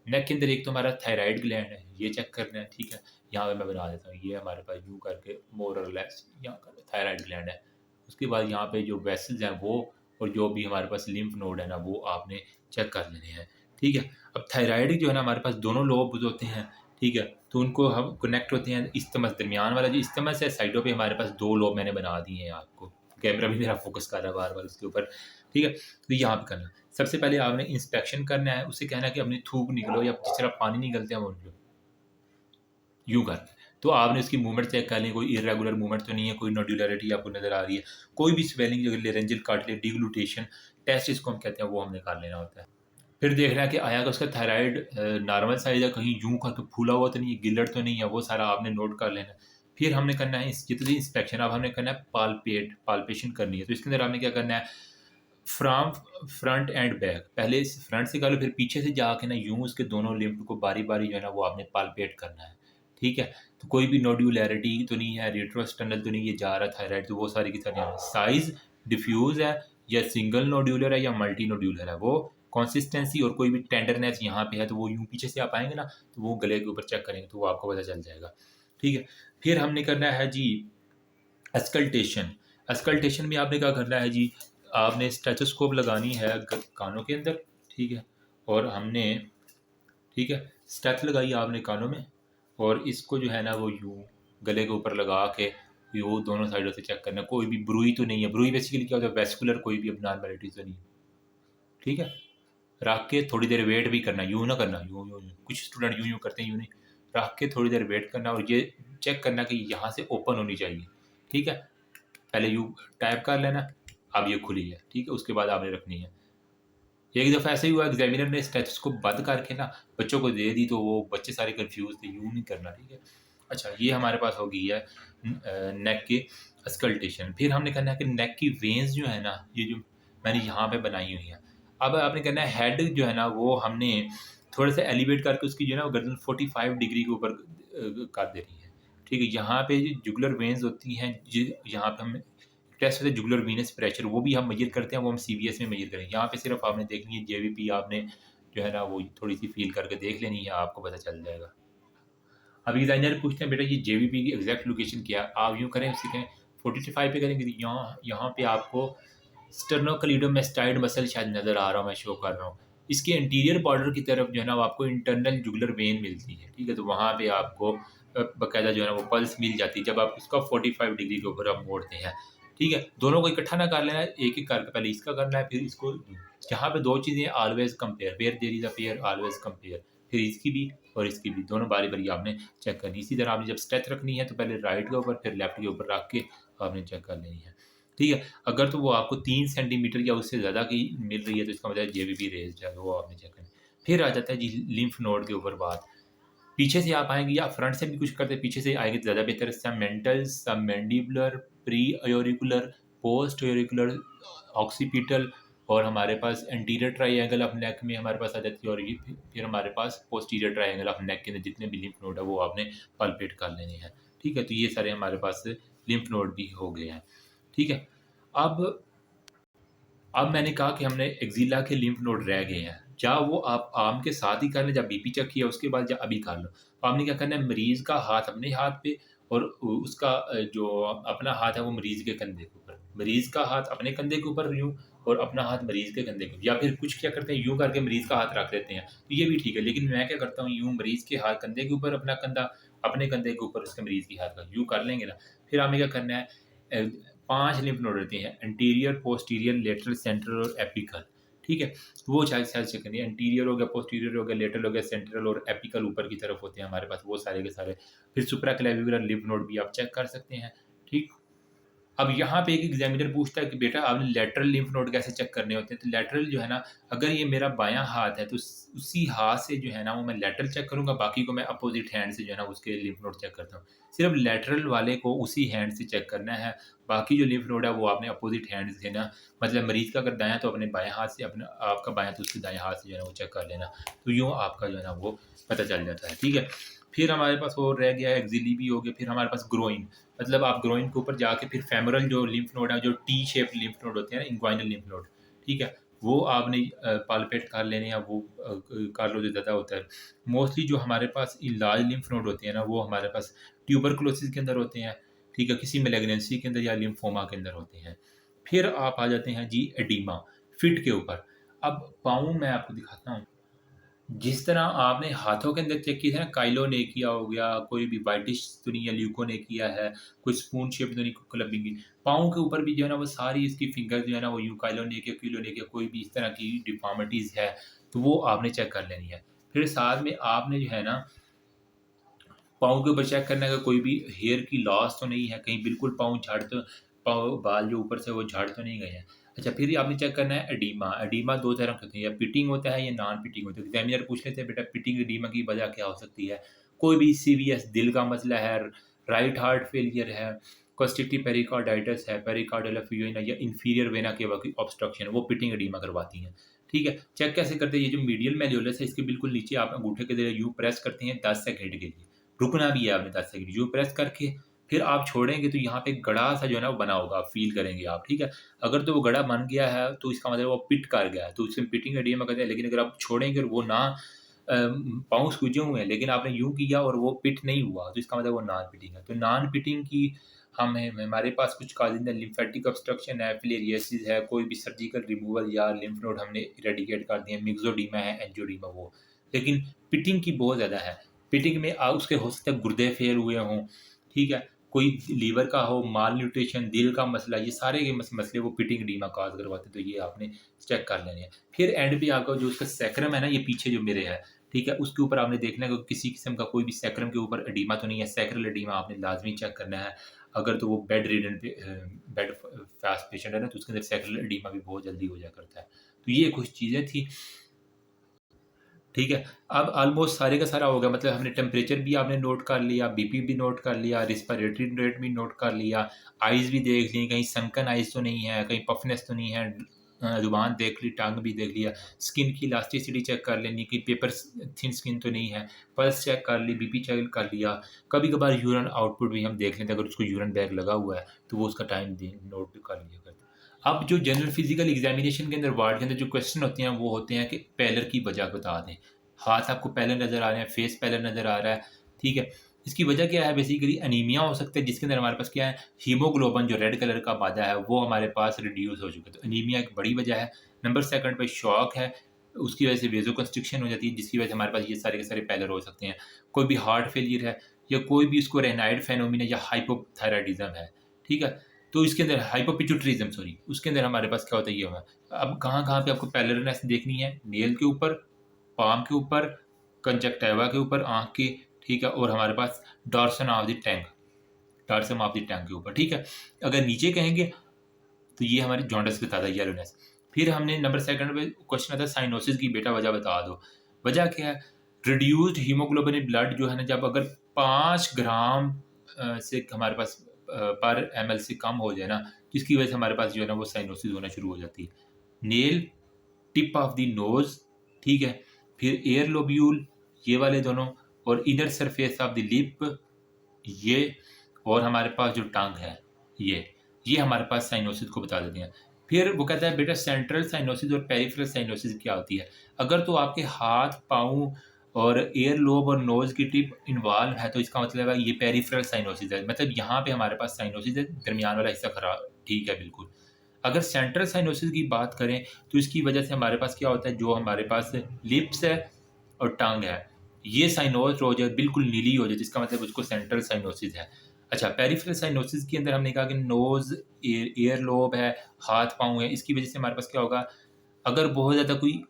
[SPEAKER 1] नेक के अंदर एक तो हमारा थायराइड ग्लैंड है, ये चेक करना है, ठीक है? यहाँ पे मैं बना देता हूँ, ये हमारे पास यूँ करके मोर और लेस यहाँ का थायराइड ग्लैंड है। उसके बाद यहाँ पे जो वेसल्स हैं वो, और जो भी हमारे पास लिम्फ नोड है ना, वो आपने चेक कर लेने हैं, ठीक है? अब थायराइड जो है ना, हमारे पास दोनों लोब्स होते हैं, ठीक है? तो उनको हम कनेक्ट होते हैं इस्थमस, दरमियान वाला जो इस्थमस है, साइडों पे हमारे पास 2 लोब मैंने बना दिए हैं आपको। कैमरा भी मेरा फ़ोकस कर रहा है बार-बार उसके ऊपर, ठीक है? तो यहाँ पे करना। सबसे पहले आपने इंस्पेक्शन करना है, उससे कहना है कि अपनी थूक निकलो या जिस तरह पानी निकलते हैं वो निकलो, यूँ करना है। तो आपने उसकी मूवमेंट चेक कर ली, कोई इर्रेगुलर मूवमेंट तो नहीं है, कोई नोड्युलैरिटी आपको नज़र आ रही है, कोई भी स्वेलिंग जो लेरेंजियल कार्टिलेज डिग्लूटेशन टेस्ट जिसको हम कहते हैं, वो हमने कर लेना होता है। फिर देखना है कि आया कि उसका थायराइड नॉर्मल साइज़ है, कहीं यूँ करके फूला हुआ तो नहीं है, गिल्लड़ तो नहीं है, वो सारा आपने नोट कर लेना है। फिर हमने करना है जितनी इंस्पेक्शन, अब हमने करना है पाल्पेशन करनी है। तो इसके अंदर आपने क्या करना है, फ्रॉम फ्रंट एंड बैक, पहले फ्रंट से कर लो, फिर पीछे से जाके ना यूँ उसके दोनों लिम्फ को बारी-बारी जो है ना, वो आपने पाल्पेट करना है, ठीक है? तो कोई भी नोड्युलैरिटी तो नहीं है, रेट्रोस्टर्नल तो नहीं ये जा रहा थायराइड, तो वो सारी की सारी साइज़ डिफ्यूज़ है या सिंगल नोड्यूलर है या मल्टी नोड्यूलर है, वो कंसिस्टेंसी और कोई भी टेंडरनेस यहाँ पे है, तो वो यूँ पीछे से आप आएँगे ना, तो वो गले के ऊपर चेक करेंगे, तो वो आपको पता चल जाएगा, ठीक है? फिर हमने करना है जी अस्कल्टेशन। अस्कल्टेशन में आपने क्या करना है जी, आपने स्टेथोस्कोप लगानी है कानों के अंदर, ठीक है? और हमने, ठीक है, स्टेथ लगाई आपने कानों में, और इसको जो है ना वो यूँ गले के ऊपर लगा के यूँ दोनों साइडों से चेक करना, कोई भी ब्रूई तो नहीं है। ब्रूई बेसिकली क्या होता है, वेस्कुलर कोई भी अबनॉर्मैलिटी तो नहीं है, ठीक है? रख के थोड़ी देर वेट भी करना, यूँ ना करना, यूँ यूँ यूँ, कुछ स्टूडेंट यूँ यूँ करते हैं, यूँ नहीं। रख के थोड़ी देर वेट करना और ये चेक करना कि यहाँ से ओपन होनी चाहिए, ठीक है? पहले यूँ टाइप कर लेना, अब ये खुली है, ठीक है? उसके बाद आपने रखनी है। एक दफ़ा ऐसे ही हुआ, एग्ज़ामिनर ने स्टेथोस्कोप बंद करके ना बच्चों को दे दी, तो वो बच्चे सारे कन्फ्यूज़ थे, यूँ नहीं करना, ठीक है? अच्छा, ये हमारे पास हो गई है नेक की अस्कल्टेशन। फिर हमने करना है कि नेक की वेन्स जो है ना, ये जो मैंने यहाँ पे बनाई हुई हैं, अब आपने करना है हेड जो है ना, वो हमने थोड़ा-सा एलिवेट करके उसकी जो है ना, वो गर्दन 45 डिग्री के ऊपर कर देनी है, ठीक है? यहाँ पे जुगुलर वेन्स होती हैं, यहाँ पे हम टेस्ट होता है जुगुलर वीनस प्रेशर, वो भी हम मेजर करते हैं, वो हम सीवीएस में मेजर करेंगे। यहाँ पे सिर्फ आपने देखनी है जेवीपी, आपने जो है ना वो थोड़ी-सी फ़ील करके देख लेनी है, आपको पता चल जाएगा। अब डिज़ाइनर पूछते हैं, बेटा ये जेवीपी की एग्ज़ैक्ट लोकेशन क्या है? आप यूँ करें, सीखें 45 पे करेंगे, तो यहाँ यहाँ पे आपको स्टर्नोक्लेइडोमास्टाइड मसल शायद नज़र आ रहा हो, मैं शो कर रहा हूँ। इसके इंटीरियर बॉर्डर की तरफ जो है ना, वो आपको इंटरनल जुगुलर वेन मिलती है, ठीक है? तो वहाँ पे आपको बाकायदा जो है ना वो पल्स मिल जाती है, जब आप इसका 45 डिग्री के ऊपर आप मोड़ते हैं, ठीक है? दोनों को इकट्ठा ना कर लेना है, एक-एक करके पहले इसका करना है, फिर इसको। जहाँ पे 2 चीज़ें always compare, where there is a pair always compare, फिर इसकी भी और इसकी भी, दोनों बारी-बारी आपने चेक करनी है। इसी तरह आपने जब स्ट्रेच रखनी है, तो पहले राइट के ऊपर, फिर लेफ्ट के ऊपर रख के आपने चेक कर लेनी है, ठीक है? अगर तो वो आपको 3 सेंटीमीटर या उससे ज़्यादा की मिल रही है, तो इसका मतलब है जेबीबी रेज़्ड है, वो आपने चेक करनी है। फिर आ जाता है जी लिम्फ नोड के ऊपर बात। पीछे से आप आएँगे या फ्रंट से भी कुछ करते हैं, पीछे से आएँगे तो ज़्यादा बेहतर है। Submental, submandibular, pre auricular, post auricular, occipital, और हमारे पास एंटीरियर ट्रायंगल ऑफ नेक में हमारे पास आ जाती है, और ये फिर हमारे पास पोस्टीरियर ट्रायंगल ऑफ नेक के अंदर जितने भी लिम्फ नोड है, वो आपने पाल्पेट कर लेने हैं। ठीक है? तो ये सारे हमारे पास लिम्फ नोड भी हो गए हैं। ठीक है? अब अब मैंने कहा कि हमने एक्ज़िला के लिम्फ नोड रह गए हैं। क्या वो आप आम के साथ ही कर लें, जब बीपी चेक किया उसके बाद, या अभी कर लो? तो आपने क्या करना है, मरीज़ का हाथ अपने हाथ पे, और उसका जो अपना हाथ है वो मरीज़ के कंधे के ऊपर। मरीज़ का हाथ अपने कंधे के ऊपर यूँ, और अपना हाथ मरीज़ के कंधे के ऊपर, या फिर कुछ क्या करते हैं, यूँ करके मरीज़ का हाथ रख देते हैं। तो ये भी ठीक है, लेकिन मैं क्या करता हूँ, यूँ मरीज़ के हाथ कंधे के ऊपर, अपना कंधा अपने कंधे के ऊपर उसके मरीज़ के हाथ का, यूँ कर लेंगे ना। फिर हमें क्या करना है, 5 लिम्फ नोड रहते हैं, एंटीरियर, पोस्टीरियर, लेटरल, सेंट्रल और एपिकल। ठीक है? तो वो चाहे सेल चेक करनी है, एंटीरियर हो गया, पोस्टीरियर हो गया, लेटरल हो गया, सेंट्रल और एपिकल ऊपर की तरफ होते हैं हमारे पास, वो सारे के सारे। फिर सुप्राक्लेविकुलर लिम्फ नोड भी आप चेक कर सकते हैं। ठीक? अब यहाँ पे एक एग्जामिनर पूछता है कि बेटा आपने लैटरल लिम्फ नोड कैसे चेक करने होते हैं? तो लैटरल जो है ना, अगर ये मेरा बायाँ हाथ है, तो उसी हाथ से जो है ना वो मैं लैटरल चेक करूँगा, बाकी को मैं अपोजिट हैंड से जो है ना उसके लिम्फ नोड चेक करता हूँ। सिर्फ लैटरल वाले को उसी हैंड से चेक करना है, बाकी जो लिम्फ नोड है वो आपने अपोजिट हैंड से ना, मतलब मरीज़ का अगर दायाँ तो अपने बाएँ हाथ से, अपना आपका बायाँ तो उसके दाएँ हाथ से जो है ना वो चेक कर लेना। तो यूँ आपका जो है ना वो पता चल जाता है, ठीक है? फिर हमारे पास और रह गया है, एक्सिली भी हो गया, फिर हमारे पास ग्रोइन। मतलब आप ग्रोइन के ऊपर जाके फिर फेमोरल जो लिम्फ नोड है, जो टी शेप लिम्फ नोड होते हैं ना, इंग्वाइनल लिम्फ नोड, ठीक है? वो आपने पाल्पेट कर लेने या वो कर लो जो ज़्यादा होता है। मोस्टली जो हमारे पास लार्ज लिम्फ नोड होते हैं ना, वो हमारे पास ट्यूबरकुलोसिस के अंदर होते हैं, ठीक है? किसी मैलिग्नेंसी के अंदर या लिम्फोमा के अंदर होते हैं। फिर आप आ जाते हैं जी एडीमा, फिट के ऊपर। अब पाँव मैं आपको दिखाता हूँ। जिस तरह आपने हाथों के अंदर चेक किए थे ना, काइलोनेकिया हो गया, कोई भी व्हाइटिश तो नहीं है, ल्यूकोनेकिया है, कोई स्पून शेप तो नहीं क्लबिंग की। पाँव के ऊपर भी जो है ना वो सारी इसकी फिंगर जो है ना वो यूँ काइलोनेकिया, क्यूलोनेकिया कोई भी इस तरह की डिफ़ॉर्मिटीज़ है, तो वो आपने चेक कर लेनी है। फिर साथ में आपने जो है ना पाँव के ऊपर चेक करना है कि कोई भी हेयर की लॉस तो नहीं है, कहीं बिल्कुल पाँव झड़ तो पाँव बाल जो ऊपर से वो झड़ तो नहीं गए हैं। अच्छा, फिर ये आपने चेक करना है एडीमा। एडीमा 2 तरह के होते हैं, या पिटिंग होता है या नॉन पिटिंग होता है। एग्ज़ामिनर पूछ लेते हैं बेटा पिटिंग एडीमा की वजह क्या हो सकती है? कोई भी सीवीएस दिल का मसला है, राइट हार्ट फेलियर है, कोस्टिक पेरिकार्डाइटिस है, पेरिकार्डियल एफ्यूजन है या इंफीरियर वेना केवा की ऑब्स्ट्रक्शन है, वो पिटिंग एडीमा करवाती हैं। ठीक है? चेक कैसे करते हैं? ये जो मीडियल मैल्योलस है इसके बिल्कुल नीचे आप अंगूठे के ज़रिए यूँ प्रेस करते हैं 10 सेकंड के लिए। रुकना भी है आपने 10 सेकंड, यूँ प्रेस करके फिर आप छोड़ेंगे तो यहाँ पे एक गड़ा सा जो है ना वो बना होगा, आप फ़ील करेंगे आप, ठीक है? अगर तो वो गड़ा बन गया है तो इसका मतलब वो पिट कर गया है, तो उसे पिटिंग एडिमा कहते हैं। लेकिन अगर आप छोड़ेंगे और वो ना पाँव सूजे हुए हैं लेकिन आपने यूँ किया और वो पिट नहीं हुआ, तो इसका मतलब वो नॉन पिटिंग है। तो नॉन पिटिंग की हमारे पास कुछ कॉजेज़ हैं, लिम्फेटिक ऑब्स्ट्रक्शन है, फिलेरियासिस है, कोई भी सर्जिकल रिमूवल या लिम्फ नोड हमने इरेडिकेट कर दिए हैं, मिक्सोडीमा है, एंजियोडीमा वो। लेकिन पिटिंग की बहुत ज़्यादा है। पिटिंग में उसके हो सकता है गुर्दे फेल हुए हों, ठीक है? कोई लीवर का हो, माल न्यूट्रिशन, दिल का मसला, ये सारे के मसले वो पिटिंग एडीमा कॉज़ करवाते हैं, तो ये आपने चेक कर लेने हैं। फिर एंड पे आपका जो उसका सैक्रम है ना, ये पीछे जो मेरे है, ठीक है? उसके ऊपर आपने देखना है कि किसी किस्म का कोई भी सैक्रम के ऊपर एडीमा तो नहीं है, सैक्रल एडीमा आपने लाज़मी चेक करना है। अगर तो वो बेड रिडन पे बेड फ़ास्ट पेशेंट है ना, तो उसके अंदर सैक्रल एडीमा भी बहुत जल्दी हो जाया करता है। तो ये कुछ चीज़ें थी। ठीक है, अब ऑलमोस्ट सारे का सारा हो गया, मतलब हमने टेम्परेचर भी आपने नोट कर लिया, बीपी भी नोट कर लिया, रिस्पिरेटरी रेट भी नोट कर लिया, आइज़ भी देख ली, कहीं सनकन आइज़ तो नहीं है, कहीं पफनेस तो नहीं है, ज़ुबान देख ली, टंग भी देख लिया, स्किन की इलास्टिसिटी चेक कर लेनी, कहीं पेपर थिन स्किन तो नहीं है, पल्स चेक कर ली, बीपी चेक कर लिया। कभी-कभार यूरिन आउटपुट भी हम देख लेते हैं, अगर उसको यूरिन बैग लगा हुआ है, तो वो उसका टाइम दे नोट कर लिया करते हैं। अब जो जनरल फिजिकल एग्जामिनेशन के अंदर वार्ड के अंदर जो क्वेश्चन होते हैं वो होते हैं कि पैलर की वजह बता दें। हाथ आपको पैलर नज़र आ रहे हैं, फेस पैलर नज़र आ रहा है, ठीक है? इसकी वजह क्या है? बेसिकली अनीमिया हो सकता है, जिसके अंदर हमारे पास क्या है, हीमोग्लोबिन जो रेड कलर का मादा है वो हमारे पास रिड्यूस हो चुका है, तो अनीमिया एक बड़ी वजह है। नंबर सेकंड पे शॉक है, उसकी वजह से वेज़ोकंस्ट्रिक्शन हो जाती है, जिसकी वजह से हमारे पास ये सारे के सारे पैलर हो सकते हैं। कोई भी हार्ट फेलियर है या कोई भी उसको रेनाइड फेनोमेना या हाइपोथायराइडिज़्म है, ठीक है? तो इसके अंदर हाइपोपिट्यूटरिज़्म सॉरी, उसके अंदर हमारे पास क्या होता है, ये होगा। अब कहाँ-कहाँ पे आपको पैलरनेस देखनी है? नेल के ऊपर, पाम के ऊपर, कंजक्टिवा के ऊपर, आँख के, ठीक है? और हमारे पास dorsum of the tongue, dorsum of the tongue के ऊपर, ठीक है? अगर नीचे कहेंगे तो ये हमारी जॉन्डिस बताता है, येलोनेस। फिर हमने नंबर सेकंड पे क्वेश्चन आता है साइनोसिस की, बेटा वजह बता दो। वजह क्या है? रिड्यूस्ड हीमोग्लोबिन इन ब्लड जो है ना, जब अगर 5 ग्राम से हमारे पास पर एमएल से कम हो जाए ना, जिसकी वजह से हमारे पास जो है ना वो साइनोसिस होना शुरू हो जाती है। Nail, tip of the nose, ठीक है? फिर एयर लोब्यूल, ये वाले दोनों, और inner surface of the lip, ये, और हमारे पास जो टंग है, ये हमारे पास साइनोसिस को बता देते हैं। फिर वो कहता है बेटा सेंट्रल साइनोसिस और पेरिफेरल साइनोसिस क्या होती है? अगर तो आपके हाथ, पाँव और ईयर लोब और नोज़ की टिप इन्वॉल्व है, तो इसका मतलब है ये पेरिफेरल साइनोसिस है। मतलब यहाँ पे हमारे पास साइनोसिस है, दरमियान वाला हिस्सा खराब ठीक है बिल्कुल। अगर सेंट्रल साइनोसिस की बात करें तो इसकी वजह से हमारे पास क्या होता है, जो हमारे पास लिप्स है और टंग है, ये साइनोज़ हो जाए, बिल्कुल नीली हो जाए, जिसका मतलब उसको सेंट्रल साइनोसिस है। अच्छा, पेरिफेरल साइनोसिस के अंदर हमने कहा कि नोज़, ईयर लोब है, हाथ-पाँव है, इसकी वजह से हमारे पास क्या होगा, अगर बहुत ज़्यादा कोई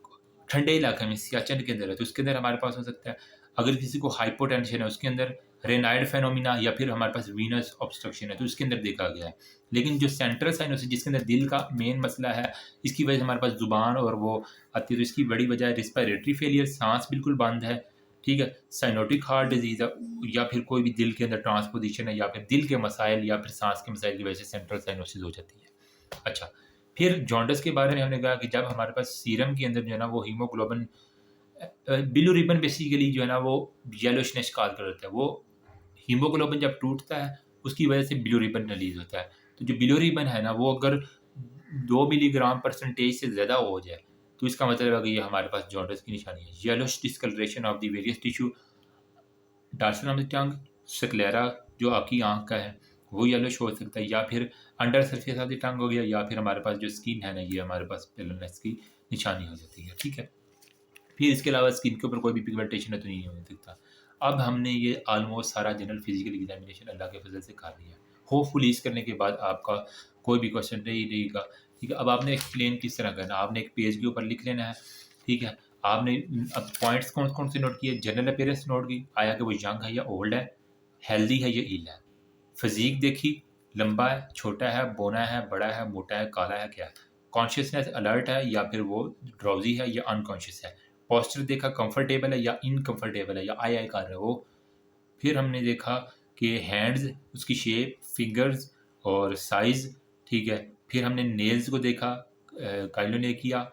[SPEAKER 1] ठंडे इलाके में सियाचिन के अंदर है, तो उसके अंदर हमारे पास हो सकता है। अगर किसी को हाइपोटेंशन है, उसके अंदर रेनाइड फेनोमेना या फिर हमारे पास वीनस ऑब्स्ट्रक्शन है, तो उसके अंदर देखा गया है। लेकिन जो सेंट्रल साइनोसिस जिसके अंदर दिल का मेन मसला है, इसकी वजह से हमारे पास ज़ुबान और वो आती है, तो इसकी बड़ी वजह है रिस्पिरेटरी फेलियर, साँस बिल्कुल बंद है, ठीक है? साइनोटिक हार्ट डिज़ीज़ है, या फिर कोई भी दिल के अंदर ट्रांसपोज़िशन है, या फिर दिल के मसाइल या फिर साँस के मसाइल की वजह से सेंट्रल साइनोसिस हो जाती है। अच्छा, फिर जॉन्डिस के बारे में हमने कहा कि जब हमारे पास सीरम के अंदर जो है ना वो हीमोग्लोबिन बिलिरुबिन बेसिकली जो है ना वो येलोइशनेस कॉज़ कर देता है। वो हीमोग्लोबिन जब टूटता है, उसकी वजह से बिलिरुबिन रिलीज़ होता है। तो जो बिलिरुबिन है ना, वो अगर 2 मिलीग्राम परसेंटेज से ज़्यादा हो जाए तो इसका मतलब है कि ये हमारे पास जॉन्डिस की निशानी है। Yellowish discolouration of the various tissue, dorsum of the tongue, sclera जो आपकी आँख का है वो येलोइश हो सकता है, या फिर अंडर सरफेस ऑफ द टंग हो गया, या फिर हमारे पास जो स्किन है ना ये हमारे पास पेलनेस की निशानी हो जाती है। ठीक है, फिर इसके अलावा स्किन के ऊपर कोई भी पिगमेंटेशन तो नहीं हो सकता। अब हमने ये ऑलमोस्ट सारा जनरल फिजिकल एग्जामिनेशन अल्लाह के फजल से कर लिया। होपफुली इस करने के बाद आपका कोई भी क्वेश्चन नहीं रहेगा। ठीक है, अब आपने एक्सप्लेन किस तरह करना है, आपने एक पेज के ऊपर लिख लेना है। ठीक है, आपने अब पॉइंट्स कौन कौन से नोट किए, जनरल अपीयरेंस नोट की, आया कि वो यंग है या ओल्ड है, हेल्दी है या इल है, फिजिक देखी, लंबा है, छोटा है, बोना है, बड़ा है, मोटा है, काला है, क्या है, कॉन्शियसनेस अलर्ट है या फिर वो ड्राउजी है या अनकॉन्शियस है, पोस्चर देखा कंफर्टेबल है या इनकंफर्टेबल है या आई कर रहे हो। फिर हमने देखा कि हैंड्स, उसकी शेप, फिंगर्स और साइज़। ठीक है, फिर हमने नेल्स को देखा, काइलोनेकिया,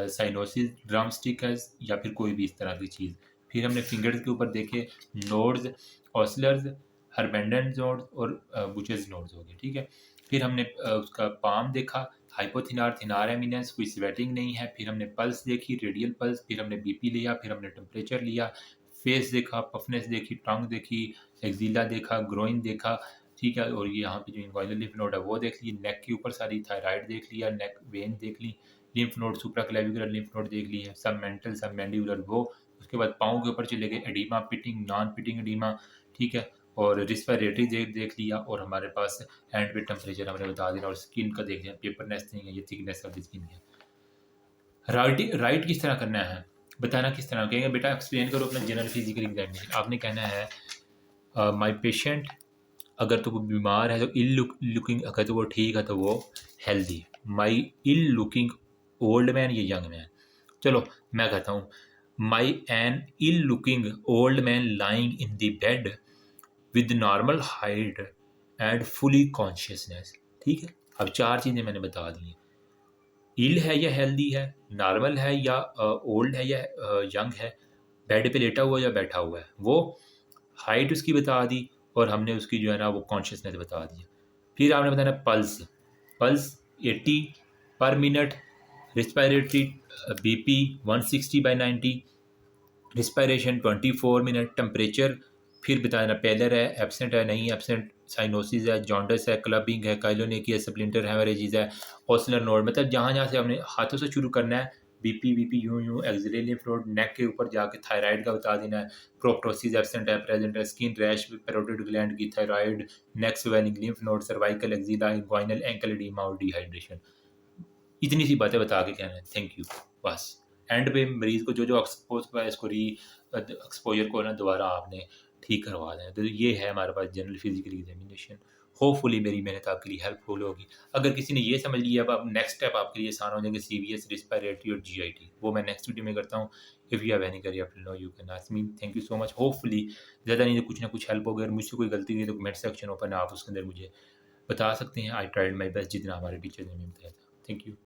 [SPEAKER 1] साइनोसिस, ड्रम स्टिकर्स या फिर कोई भी इस तरह की चीज़। फिर हमने फिंगर्स के ऊपर देखे नोड्स, ऑसलर्स, हरबेंडन नोड्स और बुचेस नोड्स हो गए। ठीक है, फिर हमने उसका पाम देखा, हाइपोथिनार थिनार एमिनेंस, कोई स्वेटिंग नहीं है। फिर हमने पल्स देखी, रेडियल पल्स, फिर हमने बीपी लिया, फिर हमने टेम्परेचर लिया, फेस देखा, पफनेस देखी, टंग देखी, एक्जिला देखा, ग्रोइन देखा। ठीक है, और ये यहाँ पे जो इन्वाइनल लिम्फ नोड है वो देख ली, नेक के ऊपर सारी थायराइड देख लिया, नेक वेन देख ली, lymph node supraclavicular lymph node देख ली है, सब मेंटल सब मैंडिबुलर वो। उसके बाद पाँव के ऊपर चले गए, oedema, pitting, non pitting oedema. ठीक है, और रिस्पिरेटरी देख लिया, और हमारे पास हैंड पे टेम्परेचर हमने बता दिया, और स्किन का देख लिया, पेपरनेस नहीं है, ये थिकनेस ऑफ द स्किन है। राइट किस तरह करना है, बताना किस तरह, कहेंगे बेटा एक्सप्लेन करो अपना जनरल फिजिकल एग्जामिनेशन। आपने कहना है माय पेशेंट, अगर तो वो बीमार है तो इल लुकिंग, अगर तो वो ठीक है तो वो healthy. My ill looking old man या यंग मैन। चलो मैं कहता हूँ my an ill looking old man lying in the bed with normal height and fully consciousness. ठीक है, अब 4 चीज़ें मैंने बता दी हैं, इल है या हेल्दी है, नॉर्मल है या ओल्ड है या यंग है, बेड पे लेटा हुआ या बैठा हुआ है, वो हाइट उसकी बता दी, और हमने उसकी जो है ना वो कॉन्शियसनेस बता दी। फिर आपने बताना पल्स, पल्स 80 पर minute, respiratory BP 160/90, respiration 24 minute, temperature फिर बताना पेलर है, एब्सेंट है, नहीं एब्सेंट, साइनोसिस है, जॉन्डिस है, क्लबिंग है, काइलोनेकी है, स्प्लिंटर हेमरेजिस है, ओस्लर नोड। मतलब जहाँ जहाँ से हमने हाथों से शुरू करना है, बीपी यूं यूं, एक्सिलरी लिम्फ नोड, नेक के ऊपर जाके थायराइड का बता देना है, प्रोप्टोसिस एब्सेंट है, प्रेजेंट है, स्किन रैश, पैरोटिड ग्लैंड की, thyroid, neck swelling, lymph node, cervical, axilla, inguinal, ankle oedema और डिहाइड्रेशन। इतनी सी बातें बता के कहना है थैंक यू, बस। एंड पे मरीज़ को जो जो एक्सपोज हुआ है इसको एक्सपोजर को ना दोबारा आपने ठीक करवा दें। तो ये है हमारे पास जनरल फिजिकल एग्जामिनेशन। होपफुली मेरी मेहनत आपके लिए हेल्पफुल होगी। अगर किसी ने ये समझ लिया, अब नेक्स्ट स्टेप आपके लिए आसान हो जाएंगे, सीवीएस, रिस्पिरेटरी और जीआईटी, वो मैं नेक्स्ट वीडियो में करता हूँ। If you have any query after no you can ask me. Thank you so much. Hopefully ज़्यादा नहीं तो कुछ ना कुछ हेल्प हो गया। अगर मुझसे कोई गलती हुई तो कमेंट सेक्शन ओपन है, आप उसके अंदर मुझे बता सकते हैं। आई ट्राइड माई बेस्ट जितना हमारे टीचर ने हमें बताया था। Thank you.